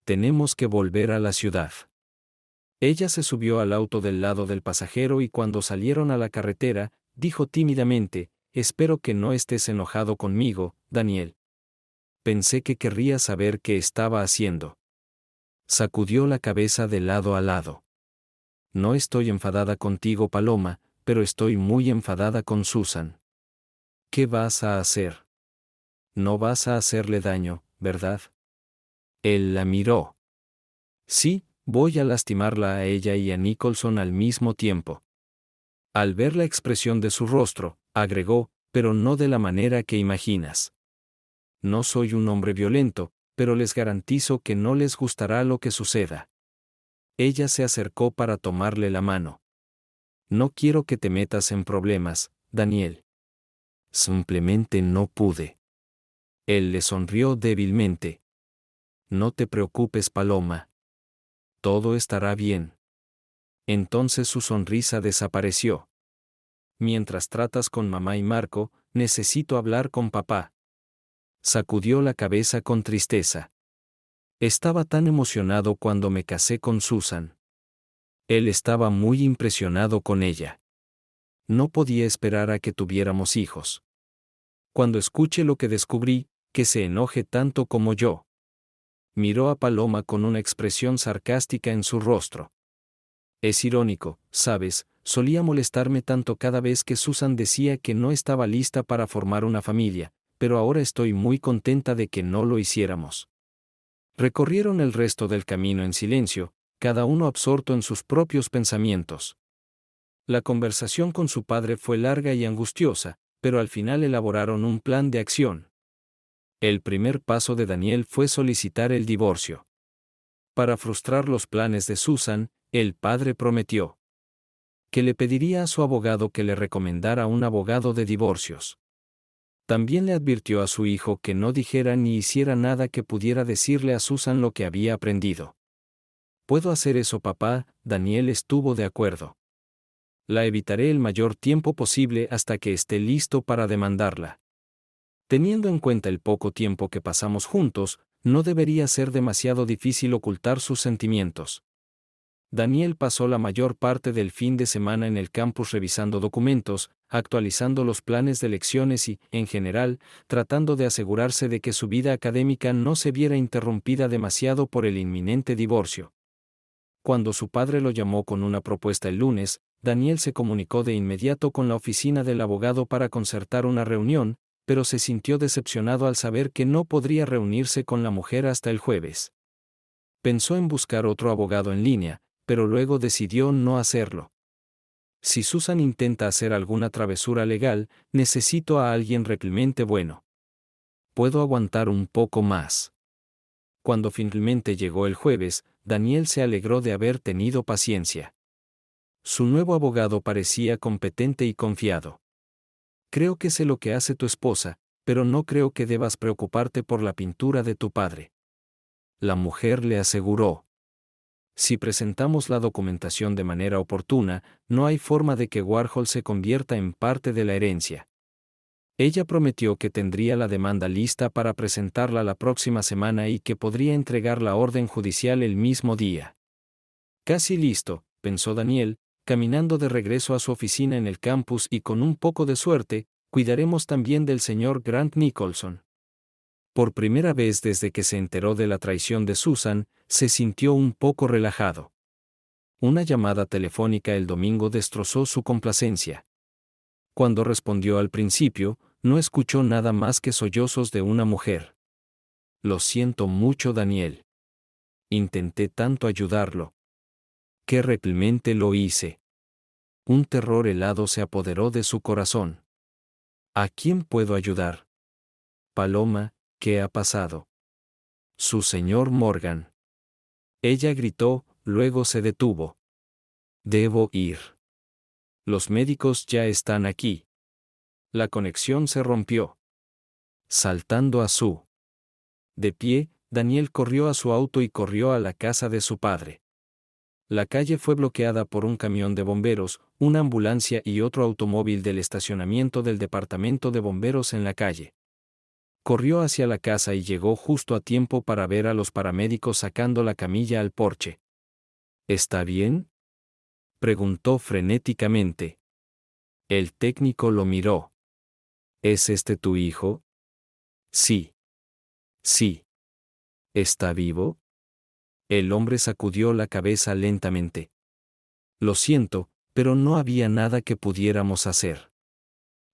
Tenemos que volver a la ciudad. Ella se subió al auto del lado del pasajero y cuando salieron a la carretera, dijo tímidamente, espero que no estés enojado conmigo, Daniel. Pensé que querrías saber qué estaba haciendo. Sacudió la cabeza de lado a lado. No estoy enfadada contigo, Paloma, pero estoy muy enfadada con Susan. ¿Qué vas a hacer? No vas a hacerle daño, ¿verdad? Él la miró. Sí, voy a lastimarla a ella y a Nicholson al mismo tiempo. Al ver la expresión de su rostro, agregó, pero no de la manera que imaginas. No soy un hombre violento, pero les garantizo que no les gustará lo que suceda. Ella se acercó para tomarle la mano. No quiero que te metas en problemas, Daniel. Simplemente no pude. Él le sonrió débilmente. No te preocupes, Paloma. Todo estará bien. Entonces su sonrisa desapareció. Mientras tratas con mamá y Marco, necesito hablar con papá. Sacudió la cabeza con tristeza. Estaba tan emocionado cuando me casé con Susan. Él estaba muy impresionado con ella. No podía esperar a que tuviéramos hijos. Cuando escuche lo que descubrí, que se enoje tanto como yo. Miró a Paloma con una expresión sarcástica en su rostro. Es irónico, ¿sabes? Solía molestarme tanto cada vez que Susan decía que no estaba lista para formar una familia, pero ahora estoy muy contenta de que no lo hiciéramos. Recorrieron el resto del camino en silencio, cada uno absorto en sus propios pensamientos. La conversación con su padre fue larga y angustiosa, pero al final elaboraron un plan de acción. El primer paso de Daniel fue solicitar el divorcio. Para frustrar los planes de Susan, el padre prometió que le pediría a su abogado que le recomendara un abogado de divorcios. También le advirtió a su hijo que no dijera ni hiciera nada que pudiera decirle a Susan lo que había aprendido. ¿Puedo hacer eso, papá? Daniel estuvo de acuerdo. La evitaré el mayor tiempo posible hasta que esté listo para demandarla. Teniendo en cuenta el poco tiempo que pasamos juntos, no debería ser demasiado difícil ocultar sus sentimientos. Daniel pasó la mayor parte del fin de semana en el campus revisando documentos, actualizando los planes de lecciones y, en general, tratando de asegurarse de que su vida académica no se viera interrumpida demasiado por el inminente divorcio. Cuando su padre lo llamó con una propuesta el lunes, Daniel se comunicó de inmediato con la oficina del abogado para concertar una reunión, pero se sintió decepcionado al saber que no podría reunirse con la mujer hasta el jueves. Pensó en buscar otro abogado en línea, pero luego decidió no hacerlo. Si Susan intenta hacer alguna travesura legal, necesito a alguien realmente bueno. Puedo aguantar un poco más. Cuando finalmente llegó el jueves, Daniel se alegró de haber tenido paciencia. Su nuevo abogado parecía competente y confiado. Creo que sé lo que hace tu esposa, pero no creo que debas preocuparte por la pintura de tu padre. La mujer le aseguró. Si presentamos la documentación de manera oportuna, no hay forma de que Warhol se convierta en parte de la herencia. Ella prometió que tendría la demanda lista para presentarla la próxima semana y que podría entregar la orden judicial el mismo día. Casi listo, pensó Daniel, caminando de regreso a su oficina en el campus y con un poco de suerte, cuidaremos también del señor Grant Nicholson. Por primera vez desde que se enteró de la traición de Susan, se sintió un poco relajado. Una llamada telefónica el domingo destrozó su complacencia. Cuando respondió al principio, no escuchó nada más que sollozos de una mujer. Lo siento mucho, Daniel. Intenté tanto ayudarlo. Que realmente lo hice. Un terror helado se apoderó de su corazón. ¿A quién puedo ayudar? Paloma, ¿qué ha pasado? Su señor Morgan. Ella gritó, luego se detuvo. Debo ir. Los médicos ya están aquí. La conexión se rompió. Saltando a su. De pie, Daniel corrió a su auto y corrió a la casa de su padre. La calle fue bloqueada por un camión de bomberos, una ambulancia y otro automóvil del estacionamiento del departamento de bomberos en la calle. Corrió hacia la casa y llegó justo a tiempo para ver a los paramédicos sacando la camilla al porche. ¿Está bien?, preguntó frenéticamente. El técnico lo miró. ¿Es este tu hijo? Sí. Sí. ¿Está vivo? El hombre sacudió la cabeza lentamente. Lo siento, pero no había nada que pudiéramos hacer.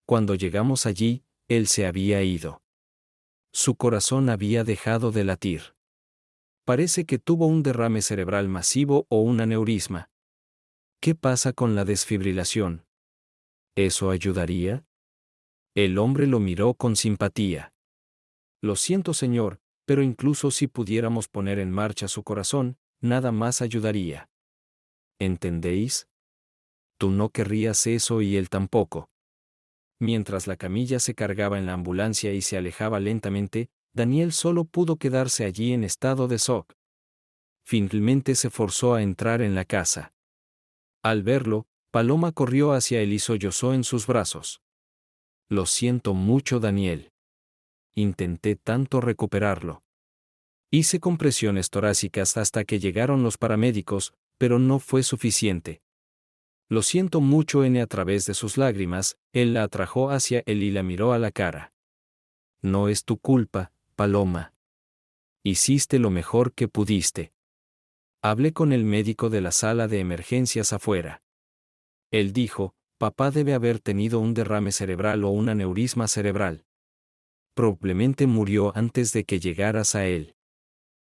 Cuando llegamos allí, él se había ido. Su corazón había dejado de latir. Parece que tuvo un derrame cerebral masivo o un aneurisma. ¿Qué pasa con la desfibrilación? ¿Eso ayudaría? El hombre lo miró con simpatía. Lo siento, señor, pero incluso si pudiéramos poner en marcha su corazón, nada más ayudaría. ¿Entendéis? Tú no querrías eso y él tampoco. Mientras la camilla se cargaba en la ambulancia y se alejaba lentamente, Daniel solo pudo quedarse allí en estado de shock. Finalmente se forzó a entrar en la casa. Al verlo, Paloma corrió hacia él y sollozó en sus brazos. Lo siento mucho, Daniel. Intenté tanto recuperarlo. Hice compresiones torácicas hasta que llegaron los paramédicos, pero no fue suficiente. Lo siento mucho. A través de sus lágrimas, él la atrajo hacia él y la miró a la cara. No es tu culpa, Paloma. Hiciste lo mejor que pudiste. Hablé con el médico de la sala de emergencias afuera. Él dijo, papá debe haber tenido un derrame cerebral o un aneurisma cerebral. Probablemente murió antes de que llegaras a él.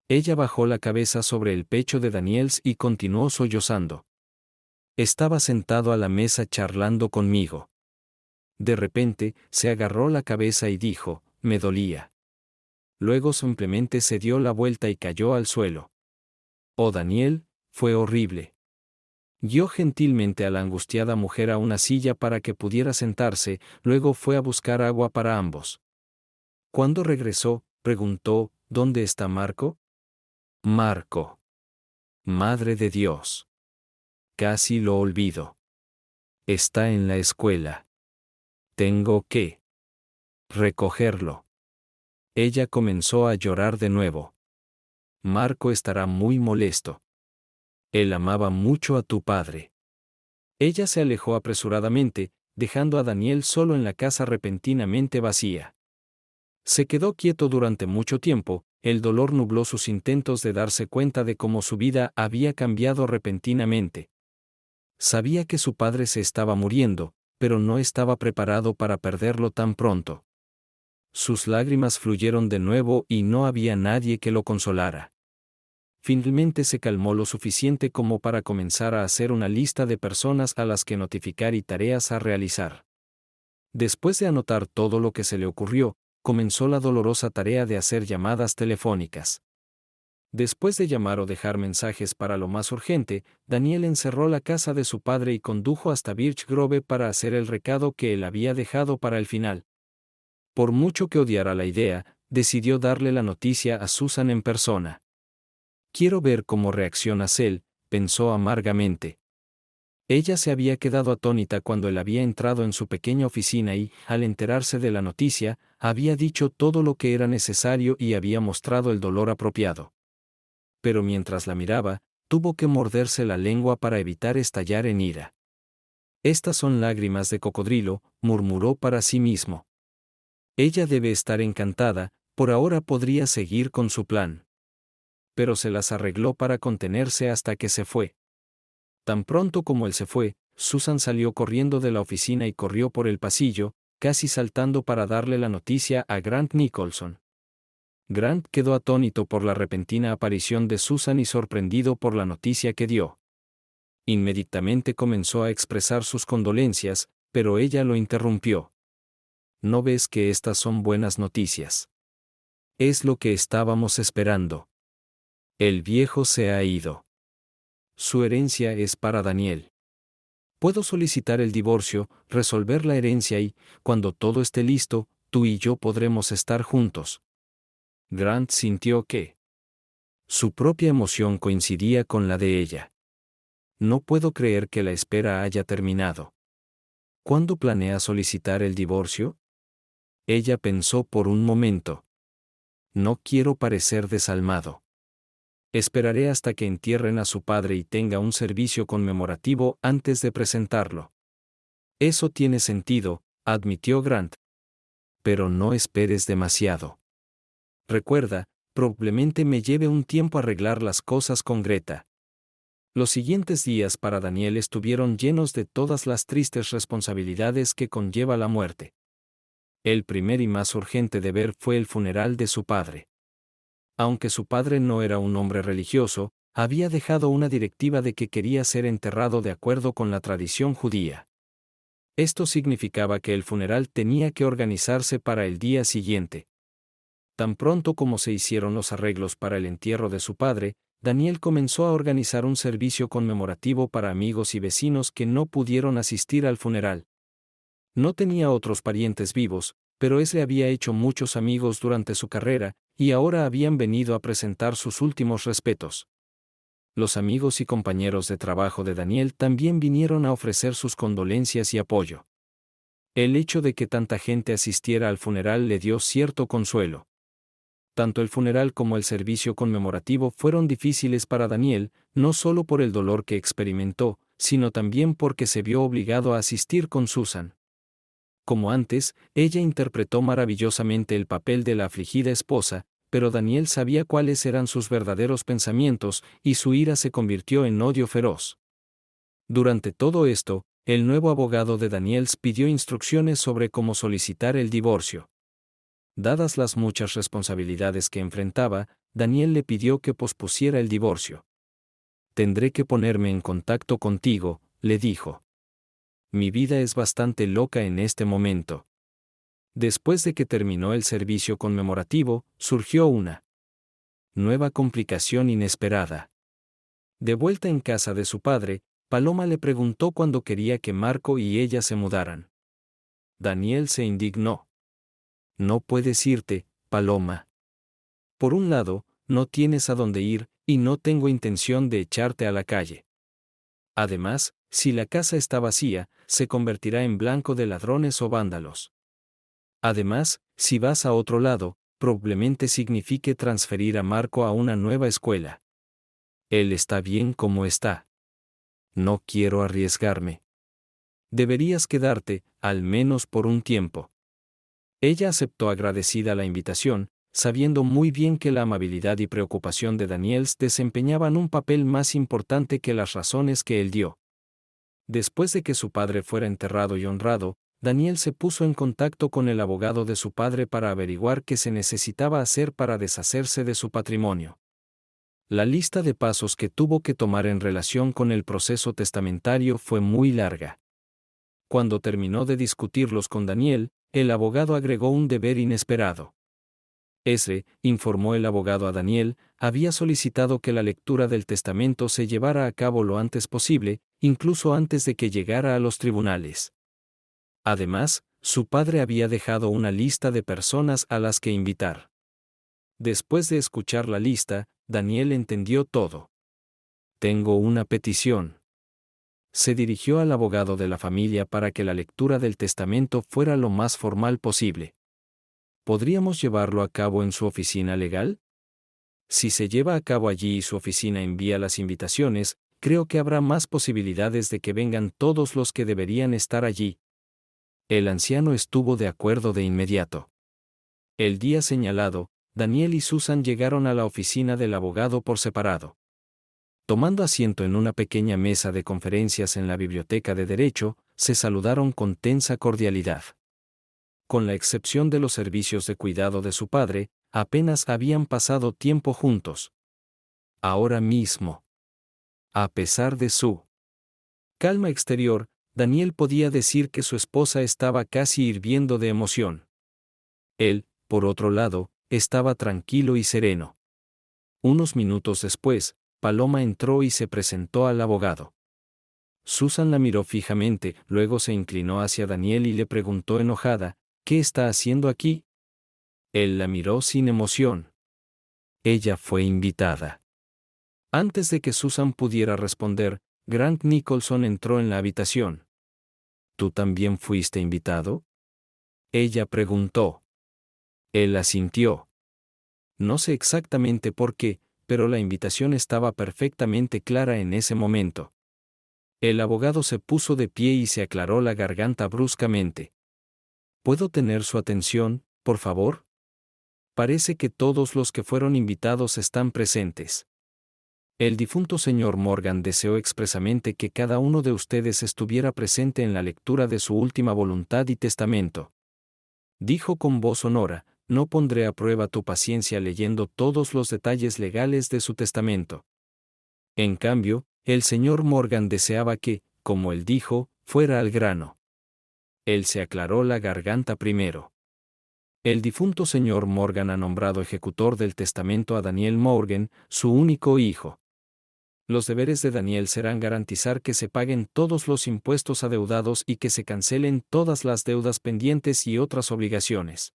Ella bajó la cabeza sobre el pecho de Daniels y continuó sollozando. Estaba sentado a la mesa charlando conmigo. De repente, se agarró la cabeza y dijo, me dolía. Luego simplemente se dio la vuelta y cayó al suelo. Oh, Daniel, fue horrible. Guió gentilmente a la angustiada mujer a una silla para que pudiera sentarse, luego fue a buscar agua para ambos. Cuando regresó, preguntó, ¿dónde está Marco? Marco. Madre de Dios. Casi lo olvido. Está en la escuela. Tengo que recogerlo. Ella comenzó a llorar de nuevo. Marco estará muy molesto. Él amaba mucho a tu padre. Ella se alejó apresuradamente, dejando a Daniel solo en la casa repentinamente vacía. Se quedó quieto durante mucho tiempo, el dolor nubló sus intentos de darse cuenta de cómo su vida había cambiado repentinamente. Sabía que su padre se estaba muriendo, pero no estaba preparado para perderlo tan pronto. Sus lágrimas fluyeron de nuevo y no había nadie que lo consolara. Finalmente se calmó lo suficiente como para comenzar a hacer una lista de personas a las que notificar y tareas a realizar. Después de anotar todo lo que se le ocurrió, comenzó la dolorosa tarea de hacer llamadas telefónicas. Después de llamar o dejar mensajes para lo más urgente, Daniel encerró la casa de su padre y condujo hasta Birch Grove para hacer el recado que él había dejado para el final. Por mucho que odiara la idea, decidió darle la noticia a Susan en persona. Quiero ver cómo reacciona él, pensó amargamente. Ella se había quedado atónita cuando él había entrado en su pequeña oficina y, al enterarse de la noticia, había dicho todo lo que era necesario y había mostrado el dolor apropiado. Pero mientras la miraba, tuvo que morderse la lengua para evitar estallar en ira. Estas son lágrimas de cocodrilo, murmuró para sí mismo. Ella debe estar encantada, por ahora podría seguir con su plan. Pero se las arregló para contenerse hasta que se fue. Tan pronto como él se fue, Susan salió corriendo de la oficina y corrió por el pasillo, casi saltando para darle la noticia a Grant Nicholson. Grant quedó atónito por la repentina aparición de Susan y sorprendido por la noticia que dio. Inmediatamente comenzó a expresar sus condolencias, pero ella lo interrumpió. ¿No ves que estas son buenas noticias? Es lo que estábamos esperando. El viejo se ha ido. Su herencia es para Daniel. Puedo solicitar el divorcio, resolver la herencia y, cuando todo esté listo, tú y yo podremos estar juntos. Grant sintió que su propia emoción coincidía con la de ella. No puedo creer que la espera haya terminado. ¿Cuándo planea solicitar el divorcio? Ella pensó por un momento. No quiero parecer desalmado. Esperaré hasta que entierren a su padre y tenga un servicio conmemorativo antes de presentarlo. Eso tiene sentido, admitió Grant. Pero no esperes demasiado. Recuerda, probablemente me lleve un tiempo arreglar las cosas con Greta. Los siguientes días para Daniel estuvieron llenos de todas las tristes responsabilidades que conlleva la muerte. El primer y más urgente deber fue el funeral de su padre. Aunque su padre no era un hombre religioso, había dejado una directiva de que quería ser enterrado de acuerdo con la tradición judía. Esto significaba que el funeral tenía que organizarse para el día siguiente. Tan pronto como se hicieron los arreglos para el entierro de su padre, Daniel comenzó a organizar un servicio conmemorativo para amigos y vecinos que no pudieron asistir al funeral. No tenía otros parientes vivos, pero ese había hecho muchos amigos durante su carrera, y ahora habían venido a presentar sus últimos respetos. Los amigos y compañeros de trabajo de Daniel también vinieron a ofrecer sus condolencias y apoyo. El hecho de que tanta gente asistiera al funeral le dio cierto consuelo. Tanto el funeral como el servicio conmemorativo fueron difíciles para Daniel, no solo por el dolor que experimentó, sino también porque se vio obligado a asistir con Susan. Como antes, ella interpretó maravillosamente el papel de la afligida esposa, pero Daniel sabía cuáles eran sus verdaderos pensamientos, y su ira se convirtió en odio feroz. Durante todo esto, el nuevo abogado de Daniels pidió instrucciones sobre cómo solicitar el divorcio. Dadas las muchas responsabilidades que enfrentaba, Daniel le pidió que pospusiera el divorcio. Tendré que ponerme en contacto contigo, le dijo. Mi vida es bastante loca en este momento. Después de que terminó el servicio conmemorativo, surgió una nueva complicación inesperada. De vuelta en casa de su padre, Paloma le preguntó cuándo quería que Marco y ella se mudaran. Daniel se indignó. No puedes irte, Paloma. Por un lado, no tienes a dónde ir, y no tengo intención de echarte a la calle. Además, si la casa está vacía, se convertirá en blanco de ladrones o vándalos. Además, si vas a otro lado, probablemente signifique transferir a Marco a una nueva escuela. Él está bien como está. No quiero arriesgarme. Deberías quedarte, al menos por un tiempo. Ella aceptó agradecida la invitación, sabiendo muy bien que la amabilidad y preocupación de Daniels desempeñaban un papel más importante que las razones que él dio. Después de que su padre fuera enterrado y honrado, Daniel se puso en contacto con el abogado de su padre para averiguar qué se necesitaba hacer para deshacerse de su patrimonio. La lista de pasos que tuvo que tomar en relación con el proceso testamentario fue muy larga. Cuando terminó de discutirlos con Daniel, el abogado agregó un deber inesperado. Esre, informó el abogado a Daniel, había solicitado que la lectura del testamento se llevara a cabo lo antes posible, incluso antes de que llegara a los tribunales. Además, su padre había dejado una lista de personas a las que invitar. Después de escuchar la lista, Daniel entendió todo. Tengo una petición. Se dirigió al abogado de la familia para que la lectura del testamento fuera lo más formal posible. ¿Podríamos llevarlo a cabo en su oficina legal? Si se lleva a cabo allí y su oficina envía las invitaciones, creo que habrá más posibilidades de que vengan todos los que deberían estar allí. El anciano estuvo de acuerdo de inmediato. El día señalado, Daniel y Susan llegaron a la oficina del abogado por separado. Tomando asiento en una pequeña mesa de conferencias en la biblioteca de Derecho, se saludaron con tensa cordialidad. Con la excepción de los servicios de cuidado de su padre, apenas habían pasado tiempo juntos. Ahora mismo. A pesar de su calma exterior, Daniel podía decir que su esposa estaba casi hirviendo de emoción. Él, por otro lado, estaba tranquilo y sereno. Unos minutos después, Paloma entró y se presentó al abogado. Susan la miró fijamente, luego se inclinó hacia Daniel y le preguntó enojada, ¿qué está haciendo aquí? Él la miró sin emoción. Ella fue invitada. Antes de que Susan pudiera responder, Grant Nicholson entró en la habitación. ¿Tú también fuiste invitado? Ella preguntó. Él asintió. No sé exactamente por qué, pero la invitación estaba perfectamente clara en ese momento. El abogado se puso de pie y se aclaró la garganta bruscamente. ¿Puedo tener su atención, por favor? Parece que todos los que fueron invitados están presentes. El difunto señor Morgan deseó expresamente que cada uno de ustedes estuviera presente en la lectura de su última voluntad y testamento. Dijo con voz sonora, no pondré a prueba tu paciencia leyendo todos los detalles legales de su testamento. En cambio, el señor Morgan deseaba que, como él dijo, fuera al grano. Él se aclaró la garganta primero. El difunto señor Morgan ha nombrado ejecutor del testamento a Daniel Morgan, su único hijo. Los deberes de Daniel serán garantizar que se paguen todos los impuestos adeudados y que se cancelen todas las deudas pendientes y otras obligaciones.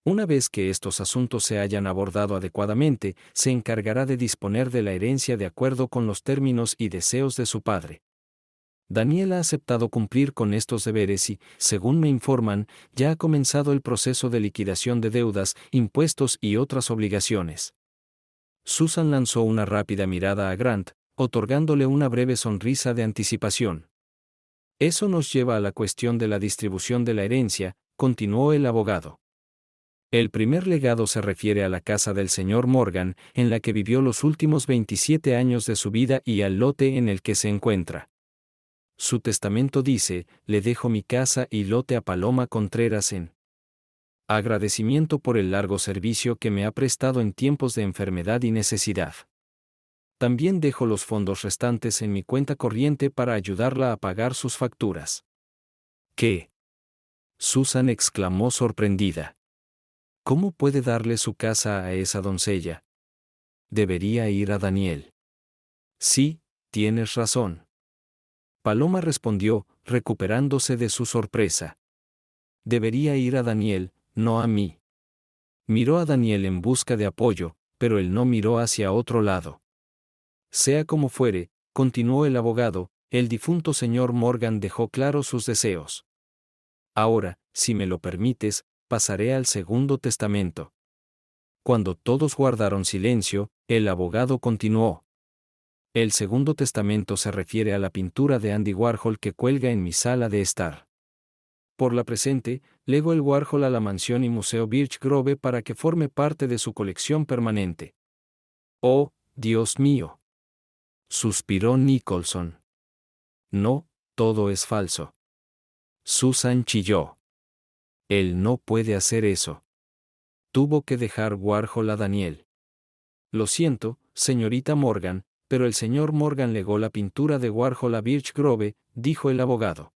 Una vez que estos asuntos se hayan abordado adecuadamente, se encargará de disponer de la herencia de acuerdo con los términos y deseos de su padre. Daniel ha aceptado cumplir con estos deberes y, según me informan, ya ha comenzado el proceso de liquidación de deudas, impuestos y otras obligaciones. Susan lanzó una rápida mirada a Grant, otorgándole una breve sonrisa de anticipación. Eso nos lleva a la cuestión de la distribución de la herencia, continuó el abogado. El primer legado se refiere a la casa del señor Morgan, en la que vivió los últimos 27 años de su vida y al lote en el que se encuentra. Su testamento dice, le dejo mi casa y lote a Paloma Contreras en agradecimiento por el largo servicio que me ha prestado en tiempos de enfermedad y necesidad. También dejo los fondos restantes en mi cuenta corriente para ayudarla a pagar sus facturas. ¿Qué? Susan exclamó sorprendida. ¿Cómo puede darle su casa a esa doncella? Debería ir a Daniel. Sí, tienes razón. Paloma respondió, recuperándose de su sorpresa. Debería ir a Daniel, no a mí. Miró a Daniel en busca de apoyo, pero él no miró hacia otro lado. Sea como fuere, continuó el abogado, el difunto señor Morgan dejó claros sus deseos. Ahora, si me lo permites, pasaré al segundo testamento. Cuando todos guardaron silencio, el abogado continuó. El segundo testamento se refiere a la pintura de Andy Warhol que cuelga en mi sala de estar. Por la presente, lego el Warhol a la mansión y museo Birch Grove para que forme parte de su colección permanente. Oh, Dios mío. Suspiró Nicholson. No, todo es falso. Susan chilló. Él no puede hacer eso. Tuvo que dejar Warhol a Daniel. Lo siento, señorita Morgan, pero el señor Morgan legó la pintura de Warhol a Birch Grove, dijo el abogado.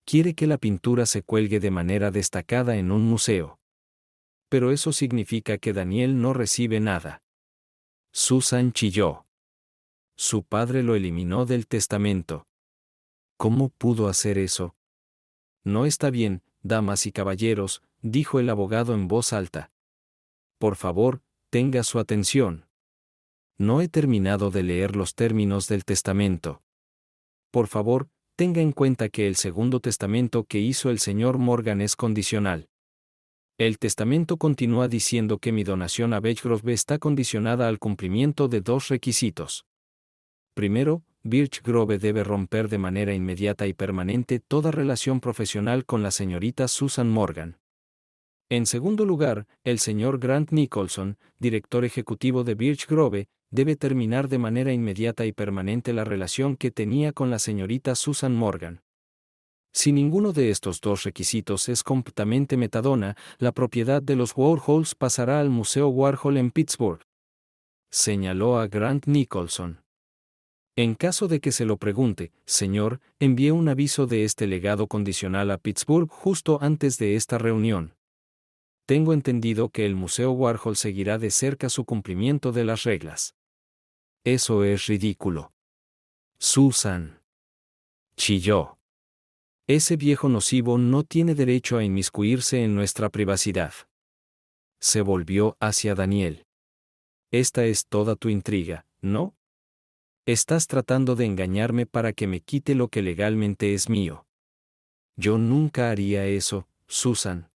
Quiere que la pintura se cuelgue de manera destacada en un museo. Pero eso significa que Daniel no recibe nada. Susan chilló. Su padre lo eliminó del testamento. ¿Cómo pudo hacer eso? No está bien, damas y caballeros, dijo el abogado en voz alta. Por favor, tenga su atención. No he terminado de leer los términos del testamento. Por favor, tenga en cuenta que el segundo testamento que hizo el señor Morgan es condicional. El testamento continúa diciendo que mi donación a Birch Grove está condicionada al cumplimiento de dos requisitos. Primero, Birch Grove debe romper de manera inmediata y permanente toda relación profesional con la señorita Susan Morgan. En segundo lugar, el señor Grant Nicholson, director ejecutivo de Birch Grove, debe terminar de manera inmediata y permanente la relación que tenía con la señorita Susan Morgan. Si ninguno de estos dos requisitos es completamente metadona, la propiedad de los Warhols pasará al Museo Warhol en Pittsburgh. Señaló a Grant Nicholson. En caso de que se lo pregunte, señor, envié un aviso de este legado condicional a Pittsburgh justo antes de esta reunión. Tengo entendido que el Museo Warhol seguirá de cerca su cumplimiento de las reglas. Eso es ridículo. Susan chilló. Ese viejo nocivo no tiene derecho a inmiscuirse en nuestra privacidad. Se volvió hacia Daniel. Esta es toda tu intriga, ¿no? Estás tratando de engañarme para que me quite lo que legalmente es mío. Yo nunca haría eso, Susan.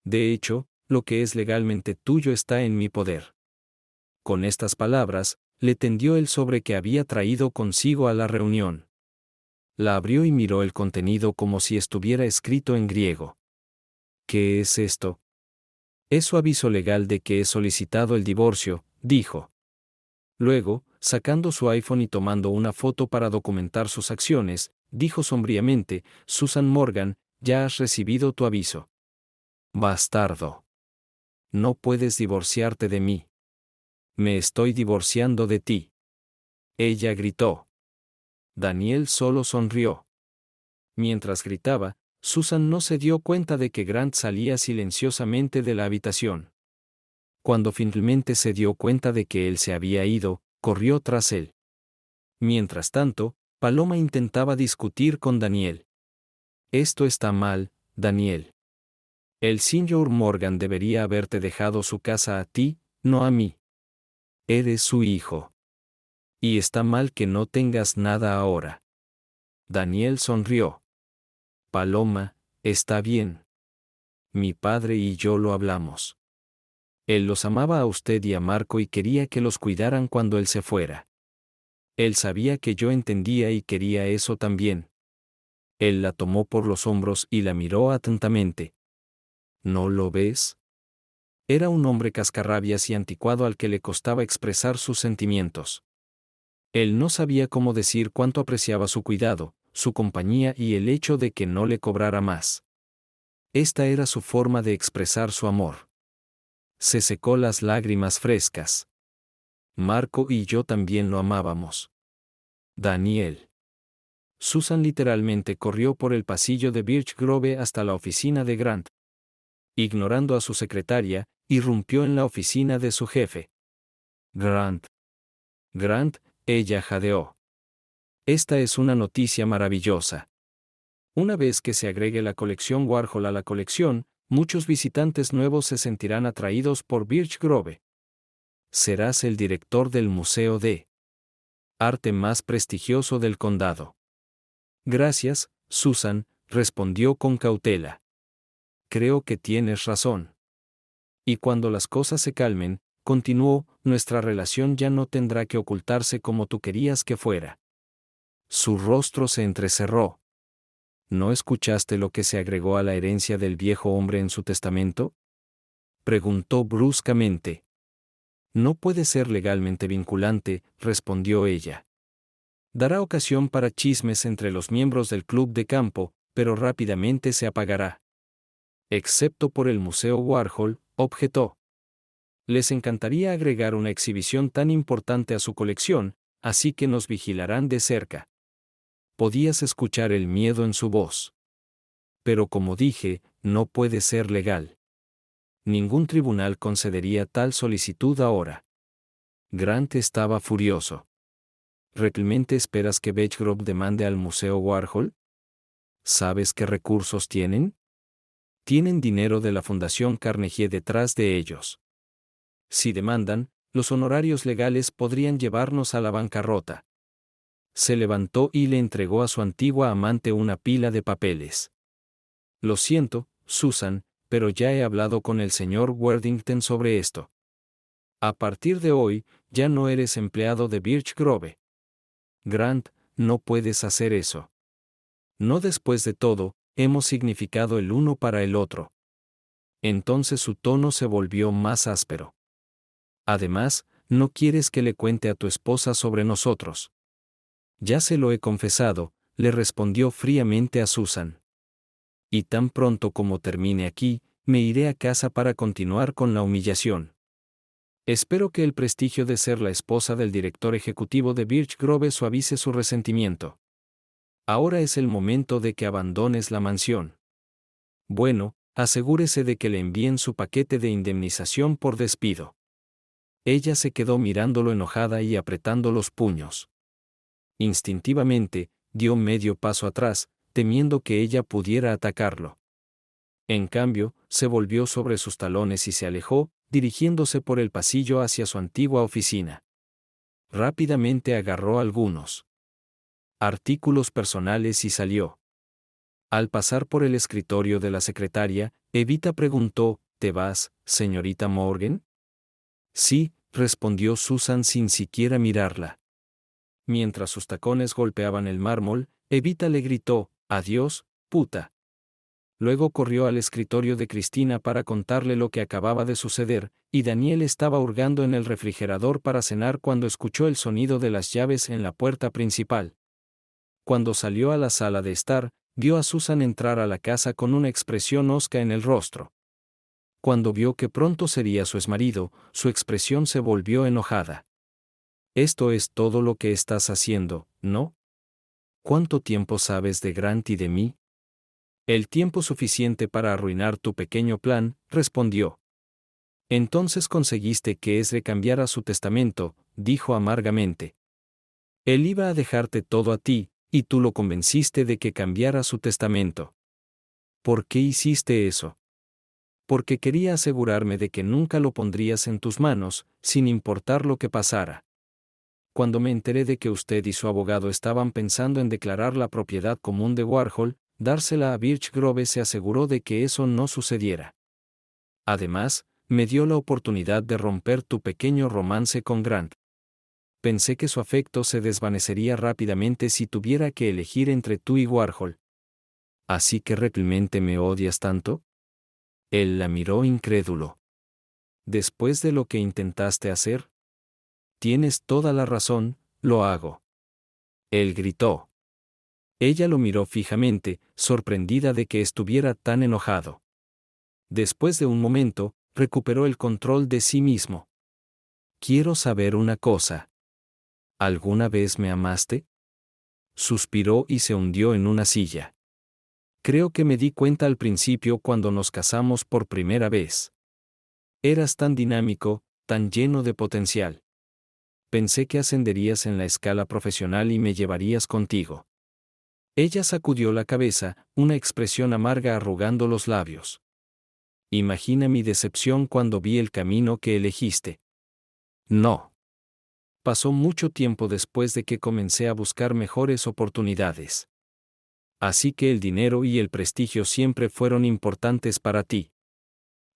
De hecho, lo que es legalmente tuyo está en mi poder. Con estas palabras, le tendió el sobre que había traído consigo a la reunión. La abrió y miró el contenido como si estuviera escrito en griego. ¿Qué es esto? Es su aviso legal de que he solicitado el divorcio, dijo. Luego, sacando su iPhone y tomando una foto para documentar sus acciones, dijo sombríamente, Susan Morgan, ya has recibido tu aviso. Bastardo. No puedes divorciarte de mí. Me estoy divorciando de ti. Ella gritó. Daniel solo sonrió. Mientras gritaba, Susan no se dio cuenta de que Grant salía silenciosamente de la habitación. Cuando finalmente se dio cuenta de que él se había ido, corrió tras él. Mientras tanto, Paloma intentaba discutir con Daniel. Esto está mal, Daniel. El señor Morgan debería haberte dejado su casa a ti, no a mí. Eres su hijo. Y está mal que no tengas nada ahora. Daniel sonrió. Paloma, está bien. Mi padre y yo lo hablamos. Él los amaba a usted y a Marco y quería que los cuidaran cuando él se fuera. Él sabía que yo entendía y quería eso también. Él la tomó por los hombros y la miró atentamente. ¿No lo ves? Era un hombre cascarrabias y anticuado al que le costaba expresar sus sentimientos. Él no sabía cómo decir cuánto apreciaba su cuidado, su compañía y el hecho de que no le cobrara más. Esta era su forma de expresar su amor. Se secó las lágrimas frescas. Marco y yo también lo amábamos. Daniel. Susan literalmente corrió por el pasillo de Birch Grove hasta la oficina de Grant. Ignorando a su secretaria, irrumpió en la oficina de su jefe. Grant. Grant, ella jadeó. Esta es una noticia maravillosa. Una vez que se agregue la colección Warhol a la colección, muchos visitantes nuevos se sentirán atraídos por Birch Grove. Serás el director del museo de arte más prestigioso del condado. Gracias, Susan, respondió con cautela. Creo que tienes razón. Y cuando las cosas se calmen, continuó, nuestra relación ya no tendrá que ocultarse como tú querías que fuera. Su rostro se entrecerró. ¿No escuchaste lo que se agregó a la herencia del viejo hombre en su testamento? Preguntó bruscamente. No puede ser legalmente vinculante, respondió ella. Dará ocasión para chismes entre los miembros del club de campo, pero rápidamente se apagará. Excepto por el Museo Warhol, objetó. Les encantaría agregar una exhibición tan importante a su colección, así que nos vigilarán de cerca. Podías escuchar el miedo en su voz. Pero como dije, no puede ser legal. Ningún tribunal concedería tal solicitud ahora. Grant estaba furioso. ¿Realmente esperas que Beechgrove demande al Museo Warhol? ¿Sabes qué recursos tienen? Tienen dinero de la Fundación Carnegie detrás de ellos. Si demandan, los honorarios legales podrían llevarnos a la bancarrota. Se levantó y le entregó a su antigua amante una pila de papeles. Lo siento, Susan, pero ya he hablado con el señor Worthington sobre esto. A partir de hoy, ya no eres empleado de Birch Grove. Grant, no puedes hacer eso. No después de todo, hemos significado el uno para el otro. Entonces su tono se volvió más áspero. Además, no quieres que le cuente a tu esposa sobre nosotros. Ya se lo he confesado, le respondió fríamente a Susan. Y tan pronto como termine aquí, me iré a casa para continuar con la humillación. Espero que el prestigio de ser la esposa del director ejecutivo de Birch Grove suavice su resentimiento. Ahora es el momento de que abandones la mansión. Bueno, asegúrese de que le envíen su paquete de indemnización por despido. Ella se quedó mirándolo enojada y apretando los puños. Instintivamente, dio medio paso atrás, temiendo que ella pudiera atacarlo. En cambio, se volvió sobre sus talones y se alejó, dirigiéndose por el pasillo hacia su antigua oficina. Rápidamente agarró algunos artículos personales y salió. Al pasar por el escritorio de la secretaria, Evita preguntó, ¿te vas, señorita Morgan? Sí, respondió Susan sin siquiera mirarla. Mientras sus tacones golpeaban el mármol, Evita le gritó, «Adiós, puta». Luego corrió al escritorio de Cristina para contarle lo que acababa de suceder, y Daniel estaba hurgando en el refrigerador para cenar cuando escuchó el sonido de las llaves en la puerta principal. Cuando salió a la sala de estar, vio a Susan entrar a la casa con una expresión hosca en el rostro. Cuando vio que pronto sería su exmarido, su expresión se volvió enojada. «Esto es todo lo que estás haciendo, ¿no? ¿Cuánto tiempo sabes de Grant y de mí?» «El tiempo suficiente para arruinar tu pequeño plan», respondió. «Entonces conseguiste que Ezra cambiara su testamento», dijo amargamente. «Él iba a dejarte todo a ti, y tú lo convenciste de que cambiara su testamento». «¿Por qué hiciste eso?» «Porque quería asegurarme de que nunca lo pondrías en tus manos, sin importar lo que pasara. Cuando me enteré de que usted y su abogado estaban pensando en declarar la propiedad común de Warhol, dársela a Birch Grove, se aseguró de que eso no sucediera. Además, me dio la oportunidad de romper tu pequeño romance con Grant. Pensé que su afecto se desvanecería rápidamente si tuviera que elegir entre tú y Warhol. ¿Así que realmente me odias tanto?» Él la miró incrédulo. «¿Después de lo que intentaste hacer?» «Tienes toda la razón, lo hago». Él gritó. Ella lo miró fijamente, sorprendida de que estuviera tan enojado. Después de un momento, recuperó el control de sí mismo. «Quiero saber una cosa. ¿Alguna vez me amaste?» Suspiró y se hundió en una silla. «Creo que me di cuenta al principio cuando nos casamos por primera vez. Eras tan dinámico, tan lleno de potencial. Pensé que ascenderías en la escala profesional y me llevarías contigo». Ella sacudió la cabeza, una expresión amarga arrugando los labios. «Imagina mi decepción cuando vi el camino que elegiste». «No. pasó mucho tiempo después de que comencé a buscar mejores oportunidades. Así que el dinero y el prestigio siempre fueron importantes para ti.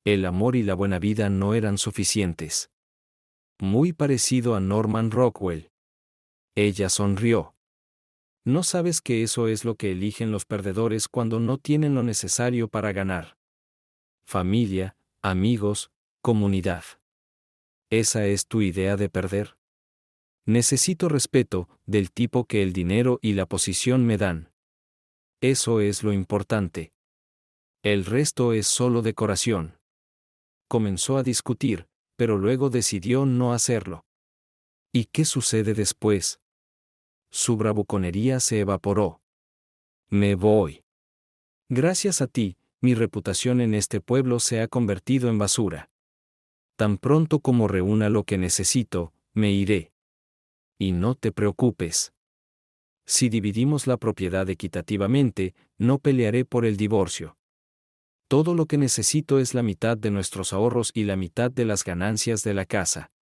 El amor y la buena vida no eran suficientes. Muy parecido a Norman Rockwell. Ella sonrió. ¿No sabes que eso es lo que eligen los perdedores cuando no tienen lo necesario para ganar? Familia, amigos, comunidad. ¿Esa es tu idea de perder? Necesito respeto, del tipo que el dinero y la posición me dan. Eso es lo importante. El resto es solo decoración. Comenzó a discutir, pero luego decidió no hacerlo. ¿Y qué sucede después? Su bravuconería se evaporó. Me voy. Gracias a ti, mi reputación en este pueblo se ha convertido en basura. Tan pronto como reúna lo que necesito, me iré. Y no te preocupes. Si dividimos la propiedad equitativamente, no pelearé por el divorcio. Todo lo que necesito es la mitad de nuestros ahorros y la mitad de las ganancias de la casa.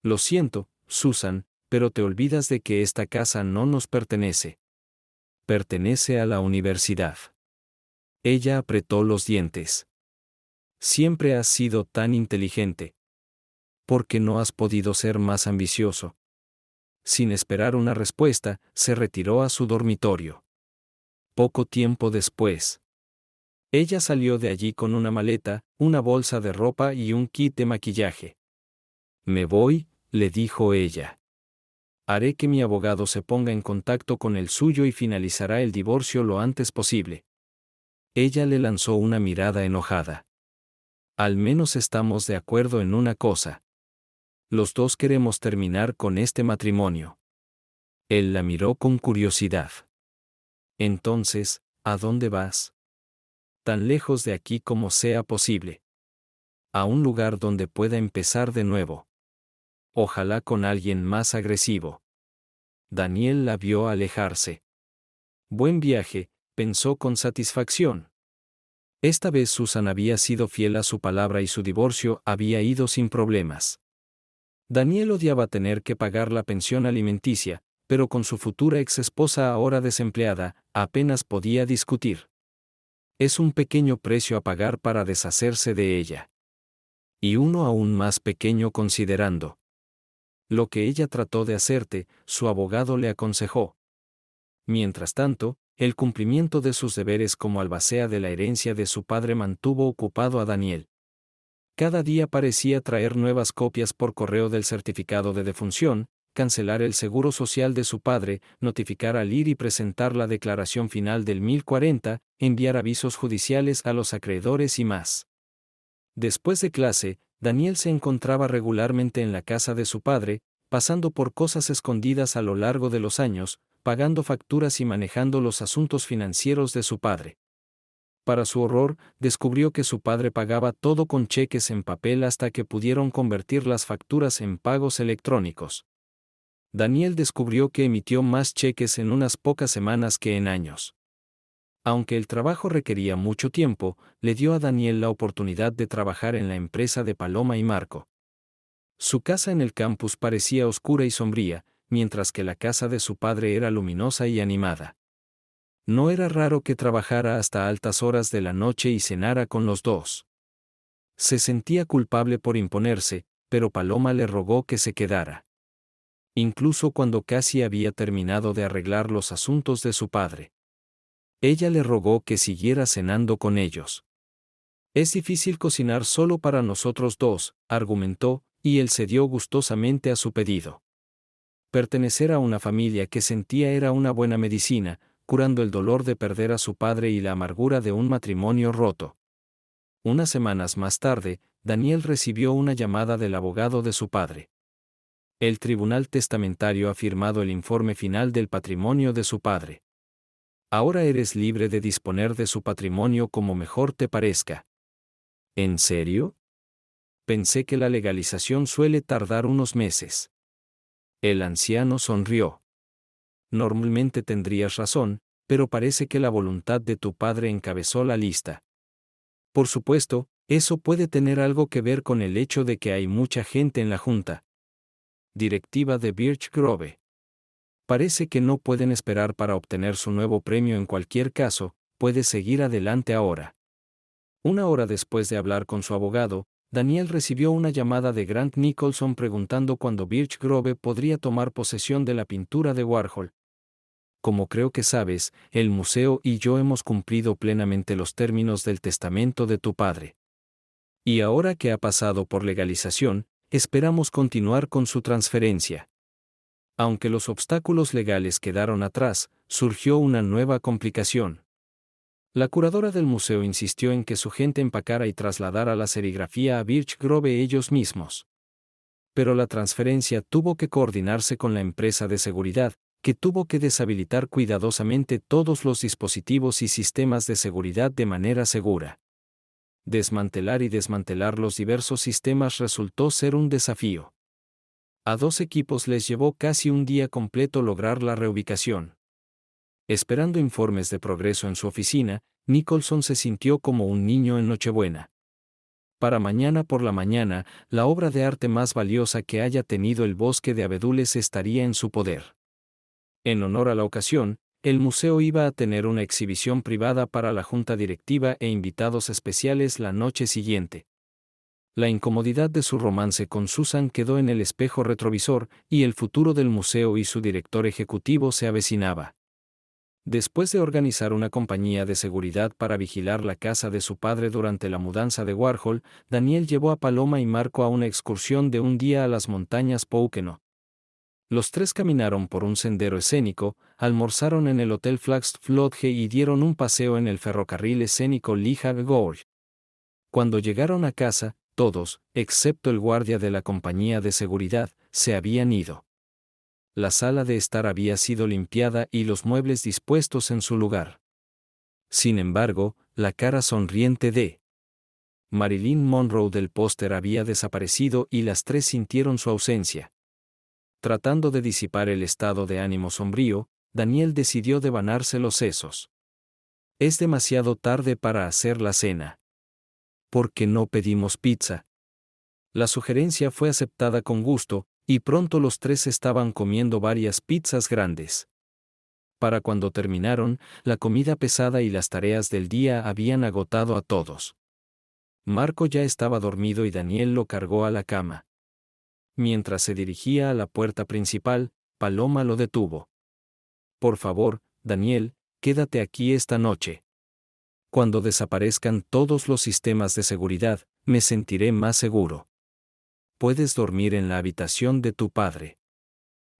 Lo siento, Susan, pero te olvidas de que esta casa no nos pertenece. Pertenece a la universidad. Ella apretó los dientes. Siempre has sido tan inteligente. ¿Por qué no has podido ser más ambicioso? Sin esperar una respuesta, se retiró a su dormitorio. Poco tiempo después, ella salió de allí con una maleta, una bolsa de ropa y un kit de maquillaje. Me voy, le dijo ella. Haré que mi abogado se ponga en contacto con el suyo y finalizará el divorcio lo antes posible. Ella le lanzó una mirada enojada. Al menos estamos de acuerdo en una cosa. Los dos queremos terminar con este matrimonio. Él la miró con curiosidad. Entonces, ¿a dónde vas? Tan lejos de aquí como sea posible. A un lugar donde pueda empezar de nuevo. Ojalá con alguien más agresivo. Daniel la vio alejarse. Buen viaje, pensó con satisfacción. Esta vez Susan había sido fiel a su palabra y su divorcio había ido sin problemas. Daniel odiaba tener que pagar la pensión alimenticia, pero con su futura ex-esposa ahora desempleada, apenas podía discutir. Es un pequeño precio a pagar para deshacerse de ella. Y uno aún más pequeño considerando lo que ella trató de hacerte, su abogado le aconsejó. Mientras tanto, el cumplimiento de sus deberes como albacea de la herencia de su padre mantuvo ocupado a Daniel. Cada día parecía traer nuevas copias por correo del certificado de defunción, cancelar el seguro social de su padre, notificar al IR y presentar la declaración final del 1040, enviar avisos judiciales a los acreedores y más. Después de clase, Daniel se encontraba regularmente en la casa de su padre, pasando por cosas escondidas a lo largo de los años, pagando facturas y manejando los asuntos financieros de su padre. Para su horror, descubrió que su padre pagaba todo con cheques en papel hasta que pudieron convertir las facturas en pagos electrónicos. Daniel descubrió que emitió más cheques en unas pocas semanas que en años. Aunque el trabajo requería mucho tiempo, le dio a Daniel la oportunidad de trabajar en la empresa de Paloma y Marco. Su casa en el campus parecía oscura y sombría, mientras que la casa de su padre era luminosa y animada. No era raro que trabajara hasta altas horas de la noche y cenara con los dos. Se sentía culpable por imponerse, pero Paloma le rogó que se quedara. Incluso cuando casi había terminado de arreglar los asuntos de su padre. Ella le rogó que siguiera cenando con ellos. Es difícil cocinar solo para nosotros dos, argumentó, y él cedió gustosamente a su pedido. Pertenecer a una familia que sentía era una buena medicina, curando el dolor de perder a su padre y la amargura de un matrimonio roto. Unas semanas más tarde, Daniel recibió una llamada del abogado de su padre. El tribunal testamentario ha firmado el informe final del patrimonio de su padre. Ahora eres libre de disponer de su patrimonio como mejor te parezca. ¿En serio? Pensé que la legalización suele tardar unos meses. El anciano sonrió. Normalmente tendrías razón, pero parece que la voluntad de tu padre encabezó la lista. Por supuesto, eso puede tener algo que ver con el hecho de que hay mucha gente en la junta. directiva de Birch Grove. Parece que no pueden esperar para obtener su nuevo premio en cualquier caso, puede seguir adelante ahora. Una hora después de hablar con su abogado, Daniel recibió una llamada de Grant Nicholson preguntando cuándo Birch Grove podría tomar posesión de la pintura de Warhol. Como creo que sabes, el museo y yo hemos cumplido plenamente los términos del testamento de tu padre. Y ahora que ha pasado por legalización, esperamos continuar con su transferencia. Aunque los obstáculos legales quedaron atrás, surgió una nueva complicación. La curadora del museo insistió en que su gente empacara y trasladara la serigrafía a Birch Grove ellos mismos. Pero la transferencia tuvo que coordinarse con la empresa de seguridad, que tuvo que deshabilitar cuidadosamente todos los dispositivos y sistemas de seguridad de manera segura. Desmantelar y desmantelar los diversos sistemas resultó ser un desafío. A 2 equipos les llevó casi un día completo lograr la reubicación. Esperando informes de progreso en su oficina, Nicholson se sintió como un niño en Nochebuena. Para mañana por la mañana, la obra de arte más valiosa que haya tenido el bosque de abedules estaría en su poder. En honor a la ocasión, el museo iba a tener una exhibición privada para la junta directiva e invitados especiales la noche siguiente. La incomodidad de su romance con Susan quedó en el espejo retrovisor, y el futuro del museo y su director ejecutivo se avecinaba. Después de organizar una compañía de seguridad para vigilar la casa de su padre durante la mudanza de Warhol, Daniel llevó a Paloma y Marco a una excursión de un día a las montañas Pocono. Los 3 caminaron por un sendero escénico, almorzaron en el Hotel Flagstaff Lodge y dieron un paseo en el ferrocarril escénico Lehigh Gorge. Cuando llegaron a casa, todos, excepto el guardia de la compañía de seguridad, se habían ido. La sala de estar había sido limpiada y los muebles dispuestos en su lugar. Sin embargo, la cara sonriente de Marilyn Monroe del póster había desaparecido y las 3 sintieron su ausencia. Tratando de disipar el estado de ánimo sombrío, Daniel decidió devanarse los sesos. Es demasiado tarde para hacer la cena. ¿Por qué no pedimos pizza? La sugerencia fue aceptada con gusto, y pronto los 3 estaban comiendo varias pizzas grandes. Para cuando terminaron, la comida pesada y las tareas del día habían agotado a todos. Marco ya estaba dormido y Daniel lo cargó a la cama. Mientras se dirigía a la puerta principal, Paloma lo detuvo. Por favor, Daniel, quédate aquí esta noche. Cuando desaparezcan todos los sistemas de seguridad, me sentiré más seguro. Puedes dormir en la habitación de tu padre.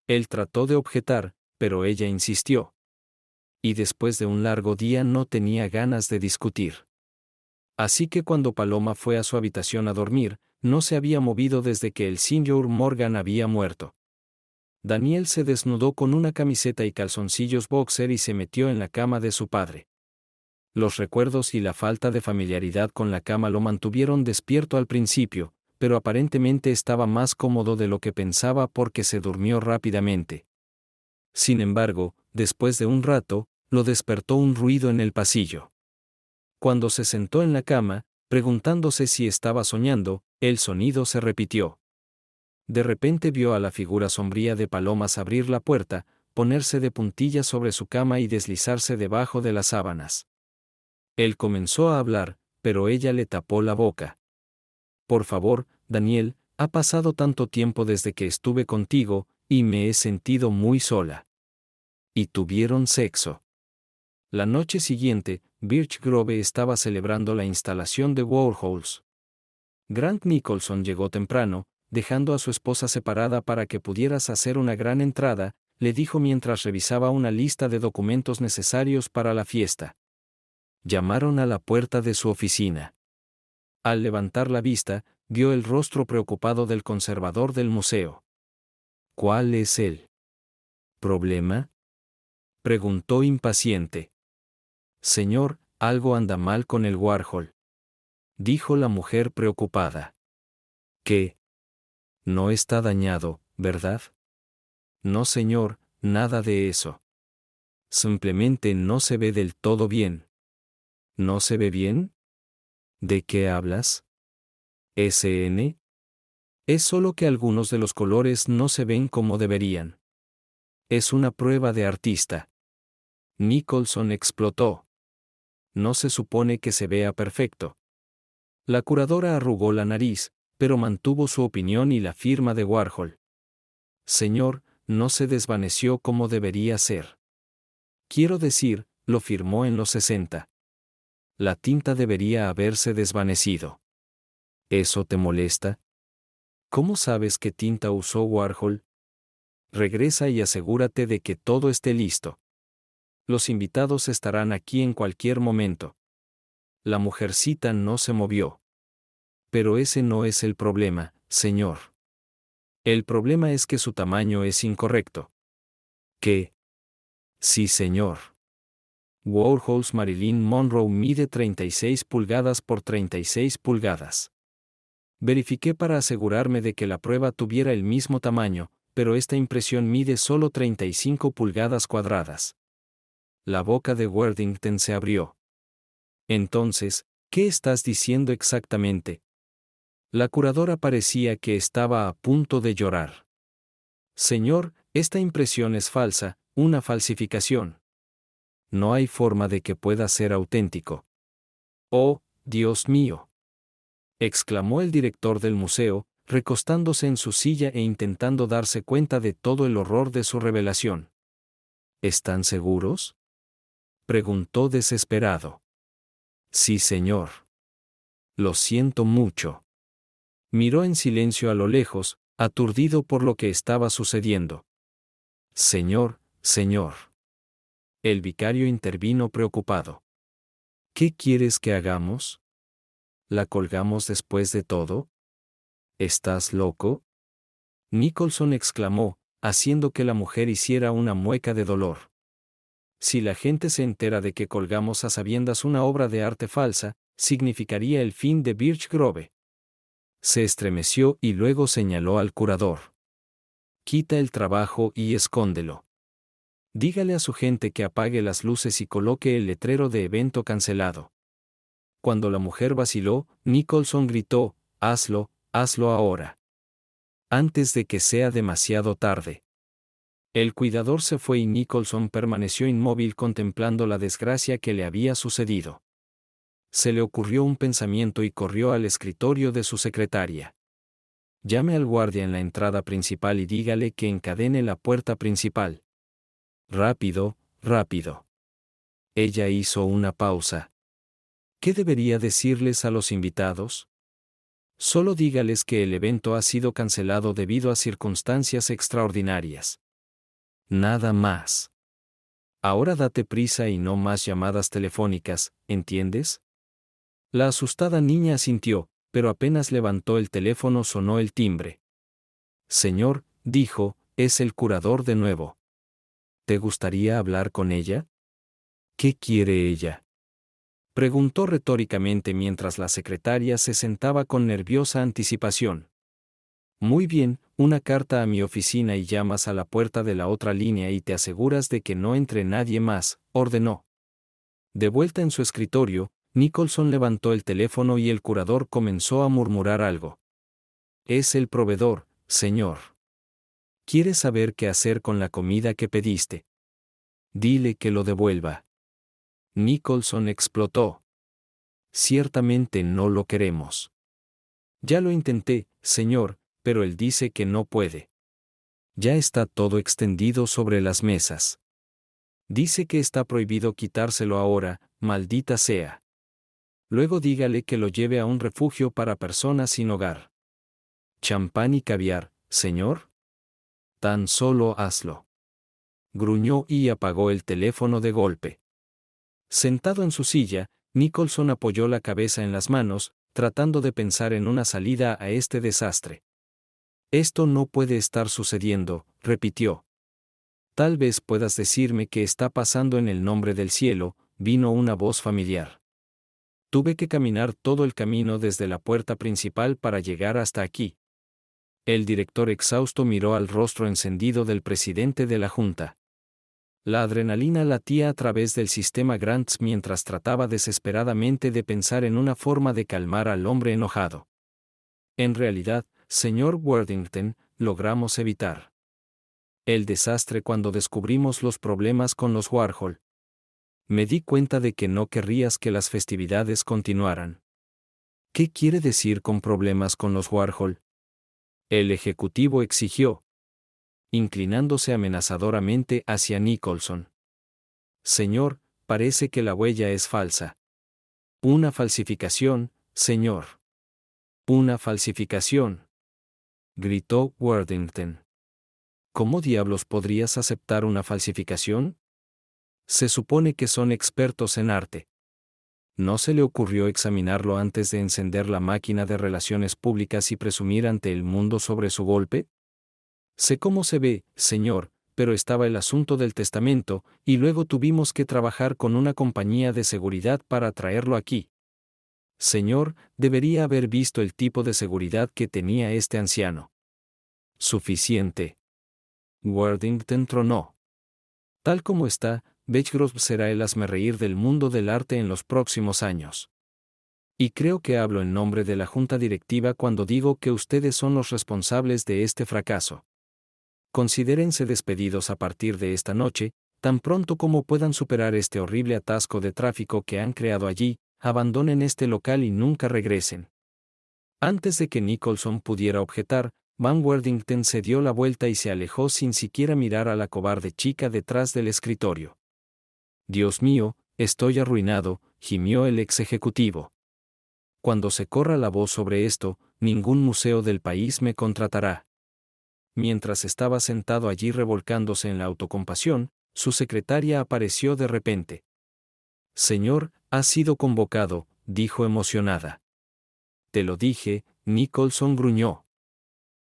Él trató de objetar, pero ella insistió. Y después de un largo día no tenía ganas de discutir. Así que cuando Paloma fue a su habitación a dormir, no se había movido desde que el Sr. Morgan había muerto. Daniel se desnudó con una camiseta y calzoncillos boxer y se metió en la cama de su padre. Los recuerdos y la falta de familiaridad con la cama lo mantuvieron despierto al principio, pero aparentemente estaba más cómodo de lo que pensaba porque se durmió rápidamente. Sin embargo, después de un rato, lo despertó un ruido en el pasillo. Cuando se sentó en la cama, preguntándose si estaba soñando, el sonido se repitió. De repente vio a la figura sombría de Palomas abrir la puerta, ponerse de puntillas sobre su cama y deslizarse debajo de las sábanas. Él comenzó a hablar, pero ella le tapó la boca. Por favor, Daniel, ha pasado tanto tiempo desde que estuve contigo, y me he sentido muy sola. Y tuvieron sexo. La noche siguiente, Birch Grove estaba celebrando la instalación de Warhols. Grant Nicholson llegó temprano, dejando a su esposa separada para que pudieras hacer una gran entrada, le dijo mientras revisaba una lista de documentos necesarios para la fiesta. Llamaron a la puerta de su oficina. Al levantar la vista, vio el rostro preocupado del conservador del museo. ¿Cuál es el problema?, preguntó impaciente. Señor, algo anda mal con el Warhol, dijo la mujer preocupada. ¿Qué? No está dañado, ¿verdad? No, señor, nada de eso. Simplemente no se ve del todo bien. ¿No se ve bien? ¿De qué hablas? ¿SN? Es solo que algunos de los colores no se ven como deberían. Es una prueba de artista. Nicholson explotó. No se supone que se vea perfecto. La curadora arrugó la nariz, pero mantuvo su opinión y la firma de Warhol. Señor, no se desvaneció como debería ser. Quiero decir, lo firmó en los 60. La tinta debería haberse desvanecido. ¿Eso te molesta? ¿Cómo sabes qué tinta usó Warhol? Regresa y asegúrate de que todo esté listo. Los invitados estarán aquí en cualquier momento. La mujercita no se movió. Pero ese no es el problema, señor. El problema es que su tamaño es incorrecto. ¿Qué? Sí, señor. Warhol's Marilyn Monroe mide 36 pulgadas por 36 pulgadas. Verifiqué para asegurarme de que la prueba tuviera el mismo tamaño, pero esta impresión mide solo 35 pulgadas cuadradas. La boca de Worthington se abrió. Entonces, ¿qué estás diciendo exactamente? La curadora parecía que estaba a punto de llorar. Señor, esta impresión es falsa, una falsificación. No hay forma de que pueda ser auténtico. ¡Oh, Dios mío! Exclamó el director del museo, recostándose en su silla e intentando darse cuenta de todo el horror de su revelación. ¿Están seguros? Preguntó desesperado. Sí, señor. Lo siento mucho. Miró en silencio a lo lejos, aturdido por lo que estaba sucediendo. Señor, señor. El vicario intervino preocupado. ¿Qué quieres que hagamos? ¿La colgamos después de todo? ¿Estás loco? Nicholson exclamó, haciendo que la mujer hiciera una mueca de dolor. Si la gente se entera de que colgamos a sabiendas una obra de arte falsa, significaría el fin de Birch Grove. Se estremeció y luego señaló al curador. Quita el trabajo y escóndelo. Dígale a su gente que apague las luces y coloque el letrero de evento cancelado. Cuando la mujer vaciló, Nicholson gritó, hazlo, hazlo ahora. Antes de que sea demasiado tarde. El cuidador se fue y Nicholson permaneció inmóvil contemplando la desgracia que le había sucedido. Se le ocurrió un pensamiento y corrió al escritorio de su secretaria. Llame al guardia en la entrada principal y dígale que encadene la puerta principal. Rápido, rápido. Ella hizo una pausa. ¿Qué debería decirles a los invitados? Solo dígales que el evento ha sido cancelado debido a circunstancias extraordinarias. Nada más. Ahora date prisa y no más llamadas telefónicas, ¿entiendes? La asustada niña asintió, pero apenas levantó el teléfono sonó el timbre. Señor, dijo, es el curador de nuevo. ¿Te gustaría hablar con ella? ¿Qué quiere ella? Preguntó retóricamente mientras la secretaria se sentaba con nerviosa anticipación. Muy bien, una carta a mi oficina y llamas a la puerta de la otra línea y te aseguras de que no entre nadie más, ordenó. De vuelta en su escritorio, Nicholson levantó el teléfono y el curador comenzó a murmurar algo. Es el proveedor, señor. ¿Quiere saber qué hacer con la comida que pediste? Dile que lo devuelva. Nicholson explotó. Ciertamente no lo queremos. Ya lo intenté, señor, pero él dice que no puede. Ya está todo extendido sobre las mesas. Dice que está prohibido quitárselo ahora, maldita sea. Luego dígale que lo lleve a un refugio para personas sin hogar. ¿Champán y caviar, señor? Tan solo hazlo. Gruñó y apagó el teléfono de golpe. Sentado en su silla, Nicholson apoyó la cabeza en las manos, tratando de pensar en una salida a este desastre. Esto no puede estar sucediendo, repitió. Tal vez puedas decirme qué está pasando en el nombre del cielo, vino una voz familiar. Tuve que caminar todo el camino desde la puerta principal para llegar hasta aquí. El director exhausto miró al rostro encendido del presidente de la Junta. La adrenalina latía a través del sistema Grants mientras trataba desesperadamente de pensar en una forma de calmar al hombre enojado. En realidad, señor Worthington, logramos evitar el desastre cuando descubrimos los problemas con los Warhol. Me di cuenta de que no querrías que las festividades continuaran. ¿Qué quiere decir con problemas con los Warhol? El ejecutivo exigió, inclinándose amenazadoramente hacia Nicholson. Señor, parece que la huella es falsa. Una falsificación, señor. Una falsificación, gritó Worthington. ¿Cómo diablos podrías aceptar una falsificación? Se supone que son expertos en arte. ¿No se le ocurrió examinarlo antes de encender la máquina de relaciones públicas y presumir ante el mundo sobre su golpe? Sé cómo se ve, señor, pero estaba el asunto del testamento, y luego tuvimos que trabajar con una compañía de seguridad para traerlo aquí. Señor, debería haber visto el tipo de seguridad que tenía este anciano. Suficiente. Worthington tronó. Tal como está, Beechgrove será el hazmerreír del mundo del arte en los próximos años. Y creo que hablo en nombre de la junta directiva cuando digo que ustedes son los responsables de este fracaso. Considérense despedidos a partir de esta noche, tan pronto como puedan superar este horrible atasco de tráfico que han creado allí, abandonen este local y nunca regresen. Antes de que Nicholson pudiera objetar, Van Worthington se dio la vuelta y se alejó sin siquiera mirar a la cobarde chica detrás del escritorio. Dios mío, estoy arruinado, gimió el ex ejecutivo. Cuando se corra la voz sobre esto, ningún museo del país me contratará. Mientras estaba sentado allí revolcándose en la autocompasión, su secretaria apareció de repente. Señor, ha sido convocado, dijo emocionada. Te lo dije, Nicholson gruñó.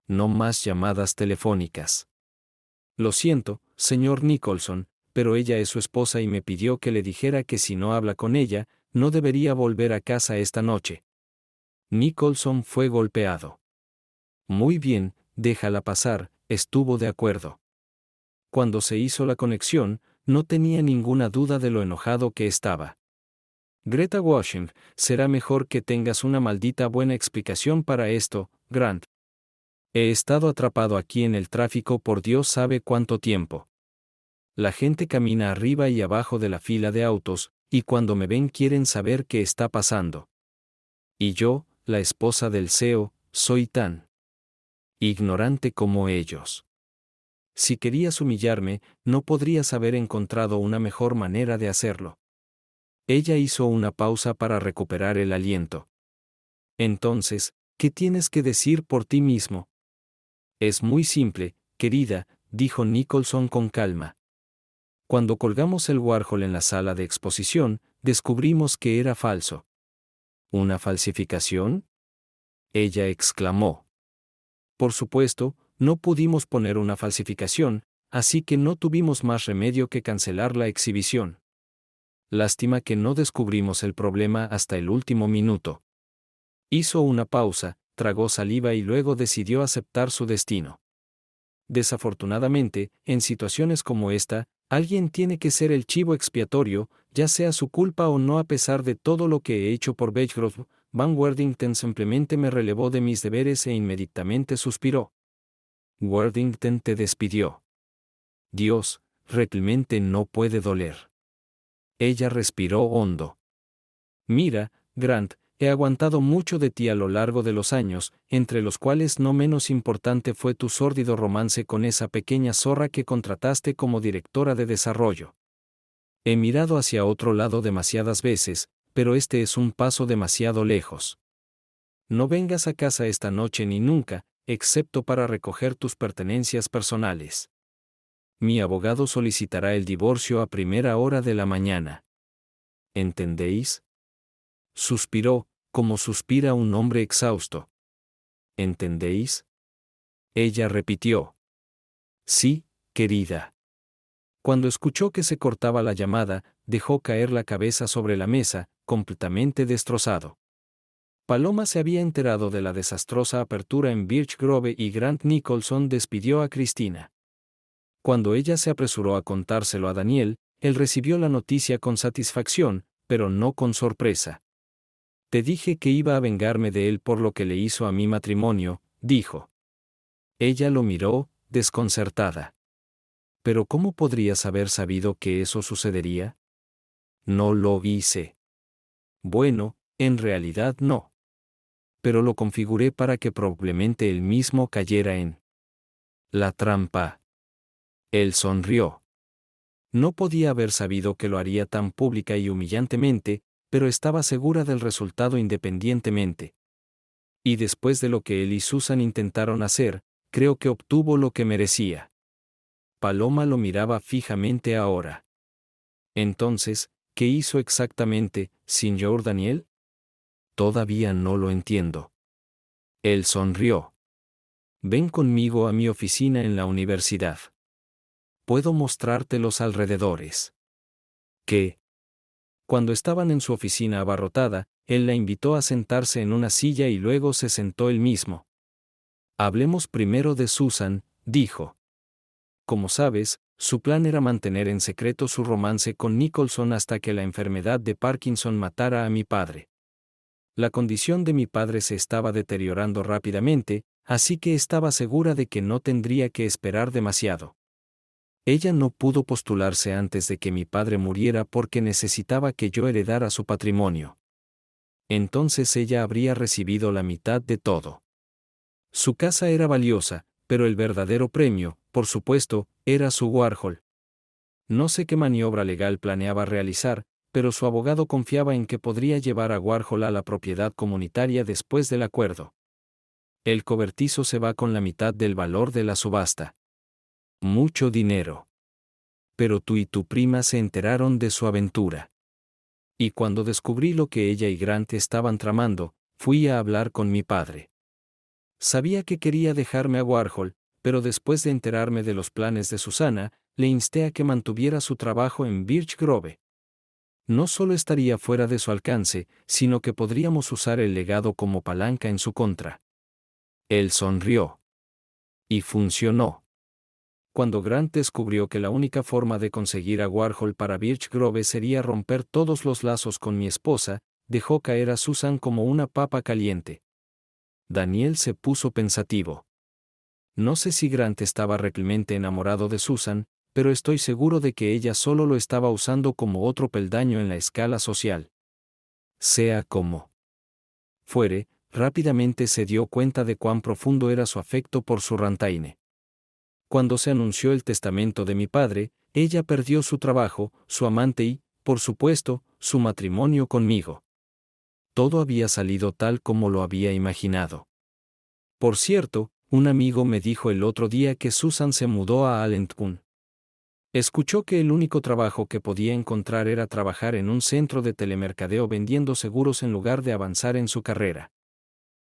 No más llamadas telefónicas. Lo siento, señor Nicholson, pero ella es su esposa y me pidió que le dijera que si no habla con ella, no debería volver a casa esta noche. Nicholson fue golpeado. Muy bien, déjala pasar, estuvo de acuerdo. Cuando se hizo la conexión, no tenía ninguna duda de lo enojado que estaba. Greta Washington, será mejor que tengas una maldita buena explicación para esto, Grant. He estado atrapado aquí en el tráfico por Dios sabe cuánto tiempo. La gente camina arriba y abajo de la fila de autos, y cuando me ven quieren saber qué está pasando. Y yo, la esposa del CEO, soy tan ignorante como ellos. Si querías humillarme, no podrías haber encontrado una mejor manera de hacerlo. Ella hizo una pausa para recuperar el aliento. Entonces, ¿qué tienes que decir por ti mismo? Es muy simple, querida, dijo Nicholson con calma. Cuando colgamos el Warhol en la sala de exposición, descubrimos que era falso. ¿Una falsificación? Ella exclamó. Por supuesto, no pudimos poner una falsificación, así que no tuvimos más remedio que cancelar la exhibición. Lástima que no descubrimos el problema hasta el último minuto. Hizo una pausa, tragó saliva y luego decidió aceptar su destino. Desafortunadamente, en situaciones como esta, alguien tiene que ser el chivo expiatorio, ya sea su culpa o no. A pesar de todo lo que he hecho por Beechgrove, Van Worthington simplemente me relevó de mis deberes e inmediatamente suspiró. Worthington te despidió. Dios, realmente no puede doler. Ella respiró hondo. Mira, Grant, he aguantado mucho de ti a lo largo de los años, entre los cuales no menos importante fue tu sórdido romance con esa pequeña zorra que contrataste como directora de desarrollo. He mirado hacia otro lado demasiadas veces, pero este es un paso demasiado lejos. No vengas a casa esta noche ni nunca, excepto para recoger tus pertenencias personales. Mi abogado solicitará el divorcio a primera hora de la mañana. ¿Entendéis? Suspiró, como suspira un hombre exhausto. ¿Entendéis? Ella repitió. Sí, querida. Cuando escuchó que se cortaba la llamada, dejó caer la cabeza sobre la mesa, completamente destrozado. Paloma se había enterado de la desastrosa apertura en Birch Grove y Grant Nicholson despidió a Cristina. Cuando ella se apresuró a contárselo a Daniel, él recibió la noticia con satisfacción, pero no con sorpresa. Te dije que iba a vengarme de él por lo que le hizo a mi matrimonio, dijo. Ella lo miró, desconcertada. ¿Pero cómo podrías haber sabido que eso sucedería? No lo hice. Bueno, en realidad no. Pero lo configuré para que probablemente él mismo cayera en la trampa. Él sonrió. No podía haber sabido que lo haría tan pública y humillantemente, pero estaba segura del resultado independientemente. Y después de lo que él y Susan intentaron hacer, creo que obtuvo lo que merecía. Paloma lo miraba fijamente ahora. Entonces, ¿qué hizo exactamente, señor Daniel? Todavía no lo entiendo. Él sonrió. Ven conmigo a mi oficina en la universidad. Puedo mostrarte los alrededores. ¿Qué? Cuando estaban en su oficina abarrotada, él la invitó a sentarse en una silla y luego se sentó él mismo. Hablemos primero de Susan, dijo. Como sabes, su plan era mantener en secreto su romance con Nicholson hasta que la enfermedad de Parkinson matara a mi padre. La condición de mi padre se estaba deteriorando rápidamente, así que estaba segura de que no tendría que esperar demasiado. Ella no pudo postularse antes de que mi padre muriera porque necesitaba que yo heredara su patrimonio. Entonces ella habría recibido la mitad de todo. Su casa era valiosa, pero el verdadero premio, por supuesto, era su Warhol. No sé qué maniobra legal planeaba realizar, pero su abogado confiaba en que podría llevar a Warhol a la propiedad comunitaria después del acuerdo. El cobertizo se va con la mitad del valor de la subasta. Mucho dinero. Pero tú y tu prima se enteraron de su aventura. Y cuando descubrí lo que ella y Grant estaban tramando, fui a hablar con mi padre. Sabía que quería dejarme a Warhol, pero después de enterarme de los planes de Susana, le insté a que mantuviera su trabajo en Birch Grove. No solo estaría fuera de su alcance, sino que podríamos usar el legado como palanca en su contra. Él sonrió. Y funcionó. Cuando Grant descubrió que la única forma de conseguir a Warhol para Birch Grove sería romper todos los lazos con mi esposa, dejó caer a Susan como una papa caliente. Daniel se puso pensativo. No sé si Grant estaba realmente enamorado de Susan, pero estoy seguro de que ella solo lo estaba usando como otro peldaño en la escala social. Sea como fuere, rápidamente se dio cuenta de cuán profundo era su afecto por su Rantaine. Cuando se anunció el testamento de mi padre, ella perdió su trabajo, su amante y, por supuesto, su matrimonio conmigo. Todo había salido tal como lo había imaginado. Por cierto, un amigo me dijo el otro día que Susan se mudó a Allentown. Escuchó que el único trabajo que podía encontrar era trabajar en un centro de telemercadeo vendiendo seguros en lugar de avanzar en su carrera.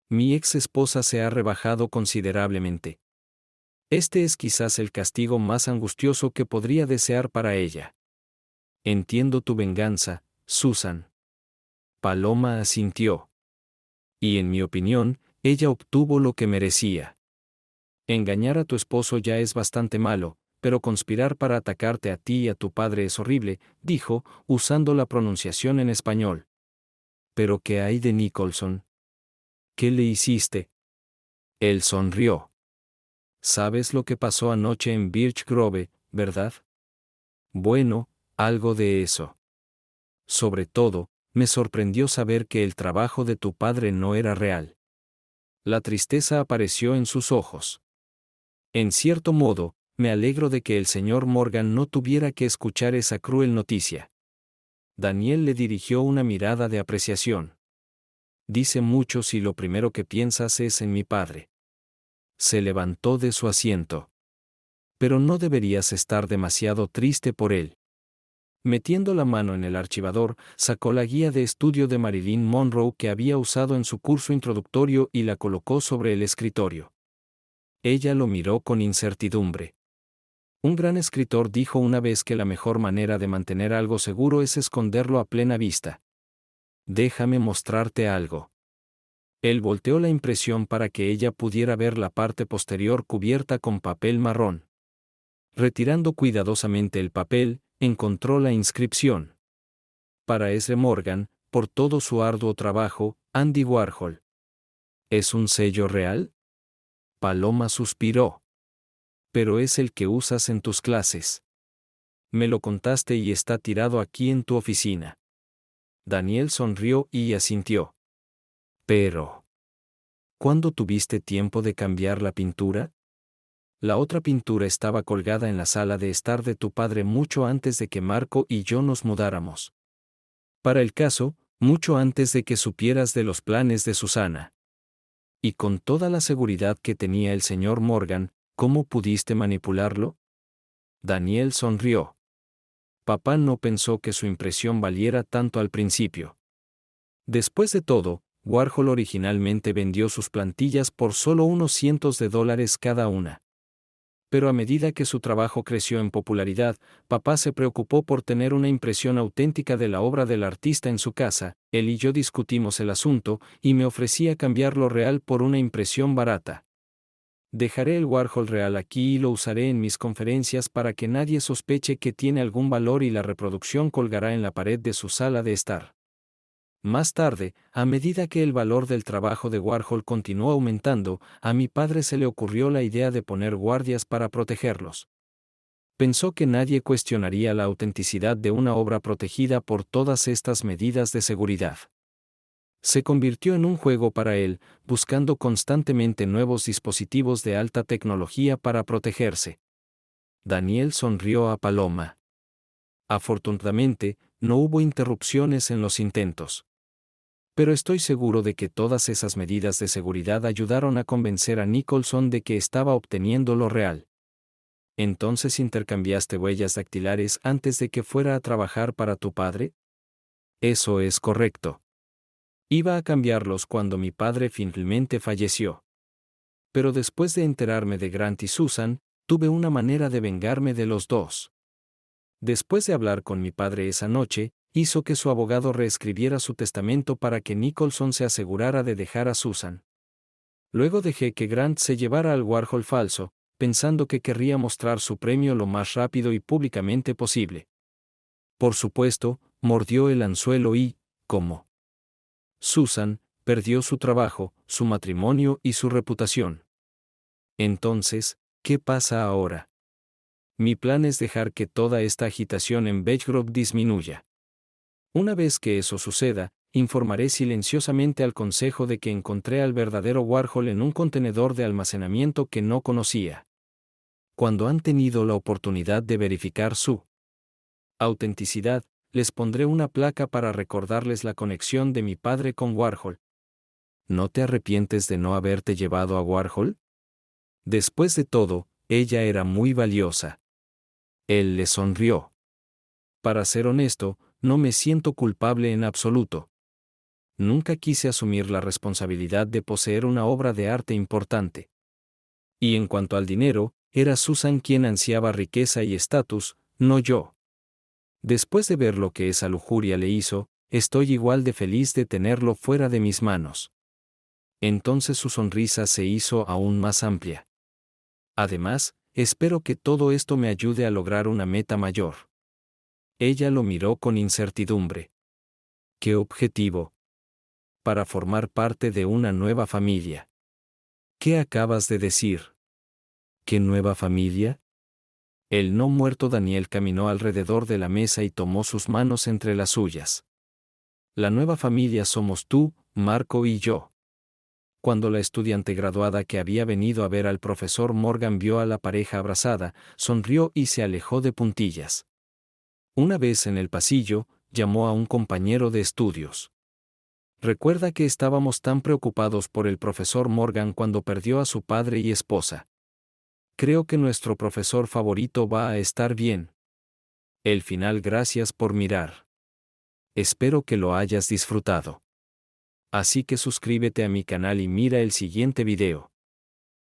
Mi ex esposa se ha rebajado considerablemente. Este es quizás el castigo más angustioso que podría desear para ella. Entiendo tu venganza, Susan. Paloma asintió. Y en mi opinión, ella obtuvo lo que merecía. Engañar a tu esposo ya es bastante malo, pero conspirar para atacarte a ti y a tu padre es horrible, dijo, usando la pronunciación en español. ¿Pero qué hay de Nicholson? ¿Qué le hiciste? Él sonrió. Sabes lo que pasó anoche en Birch Grove, ¿verdad? Bueno, algo de eso. Sobre todo, me sorprendió saber que el trabajo de tu padre no era real. La tristeza apareció en sus ojos. En cierto modo, me alegro de que el señor Morgan no tuviera que escuchar esa cruel noticia. Daniel le dirigió una mirada de apreciación. Dice mucho si lo primero que piensas es en mi padre. Se levantó de su asiento. Pero no deberías estar demasiado triste por él. Metiendo la mano en el archivador, sacó la guía de estudio de Marilyn Monroe que había usado en su curso introductorio y la colocó sobre el escritorio. Ella lo miró con incertidumbre. Un gran escritor dijo una vez que la mejor manera de mantener algo seguro es esconderlo a plena vista. Déjame mostrarte algo. Él volteó la impresión para que ella pudiera ver la parte posterior cubierta con papel marrón. Retirando cuidadosamente el papel, encontró la inscripción. Para S. Morgan, por todo su arduo trabajo, Andy Warhol. ¿Es un sello real? Paloma suspiró. Pero es el que usas en tus clases. Me lo contaste y está tirado aquí en tu oficina. Daniel sonrió y asintió. Pero, ¿cuándo tuviste tiempo de cambiar la pintura? La otra pintura estaba colgada en la sala de estar de tu padre mucho antes de que Marco y yo nos mudáramos. Para el caso, mucho antes de que supieras de los planes de Susana. Y con toda la seguridad que tenía el señor Morgan, ¿cómo pudiste manipularlo? Daniel sonrió. Papá no pensó que su impresión valiera tanto al principio. Después de todo, Warhol originalmente vendió sus plantillas por solo unos cientos de dólares cada una. Pero a medida que su trabajo creció en popularidad, papá se preocupó por tener una impresión auténtica de la obra del artista en su casa. Él y yo discutimos el asunto, y me ofrecía cambiar lo real por una impresión barata. Dejaré el Warhol real aquí y lo usaré en mis conferencias para que nadie sospeche que tiene algún valor, y la reproducción colgará en la pared de su sala de estar. Más tarde, a medida que el valor del trabajo de Warhol continuó aumentando, a mi padre se le ocurrió la idea de poner guardias para protegerlos. Pensó que nadie cuestionaría la autenticidad de una obra protegida por todas estas medidas de seguridad. Se convirtió en un juego para él, buscando constantemente nuevos dispositivos de alta tecnología para protegerse. Daniel sonrió a Paloma. Afortunadamente, no hubo interrupciones en los intentos. Pero estoy seguro de que todas esas medidas de seguridad ayudaron a convencer a Nicholson de que estaba obteniendo lo real. ¿Entonces intercambiaste huellas dactilares antes de que fuera a trabajar para tu padre? Eso es correcto. Iba a cambiarlos cuando mi padre finalmente falleció. Pero después de enterarme de Grant y Susan, tuve una manera de vengarme de los dos. Después de hablar con mi padre esa noche, hizo que su abogado reescribiera su testamento para que Nicholson se asegurara de dejar a Susan. Luego dejé que Grant se llevara al Warhol falso, pensando que querría mostrar su premio lo más rápido y públicamente posible. Por supuesto, mordió el anzuelo y, como Susan, perdió su trabajo, su matrimonio y su reputación. Entonces, ¿qué pasa ahora? Mi plan es dejar que toda esta agitación en Beechgrove disminuya. Una vez que eso suceda, informaré silenciosamente al consejo de que encontré al verdadero Warhol en un contenedor de almacenamiento que no conocía. Cuando han tenido la oportunidad de verificar su autenticidad, les pondré una placa para recordarles la conexión de mi padre con Warhol. ¿No te arrepientes de no haberte llevado a Warhol? Después de todo, ella era muy valiosa. Él le sonrió. Para ser honesto, no me siento culpable en absoluto. Nunca quise asumir la responsabilidad de poseer una obra de arte importante. Y en cuanto al dinero, era Susan quien ansiaba riqueza y estatus, no yo. Después de ver lo que esa lujuria le hizo, estoy igual de feliz de tenerlo fuera de mis manos. Entonces su sonrisa se hizo aún más amplia. Además, espero que todo esto me ayude a lograr una meta mayor. Ella lo miró con incertidumbre. ¿Qué objetivo? Para formar parte de una nueva familia. ¿Qué acabas de decir? ¿Qué nueva familia? El no muerto Daniel caminó alrededor de la mesa y tomó sus manos entre las suyas. La nueva familia somos tú, Marco y yo. Cuando la estudiante graduada que había venido a ver al profesor Morgan vio a la pareja abrazada, sonrió y se alejó de puntillas. Una vez en el pasillo, llamó a un compañero de estudios. Recuerda que estábamos tan preocupados por el profesor Morgan cuando perdió a su padre y esposa. Creo que nuestro profesor favorito va a estar bien. El final. Gracias por mirar. Espero que lo hayas disfrutado. Así que suscríbete a mi canal y mira el siguiente video.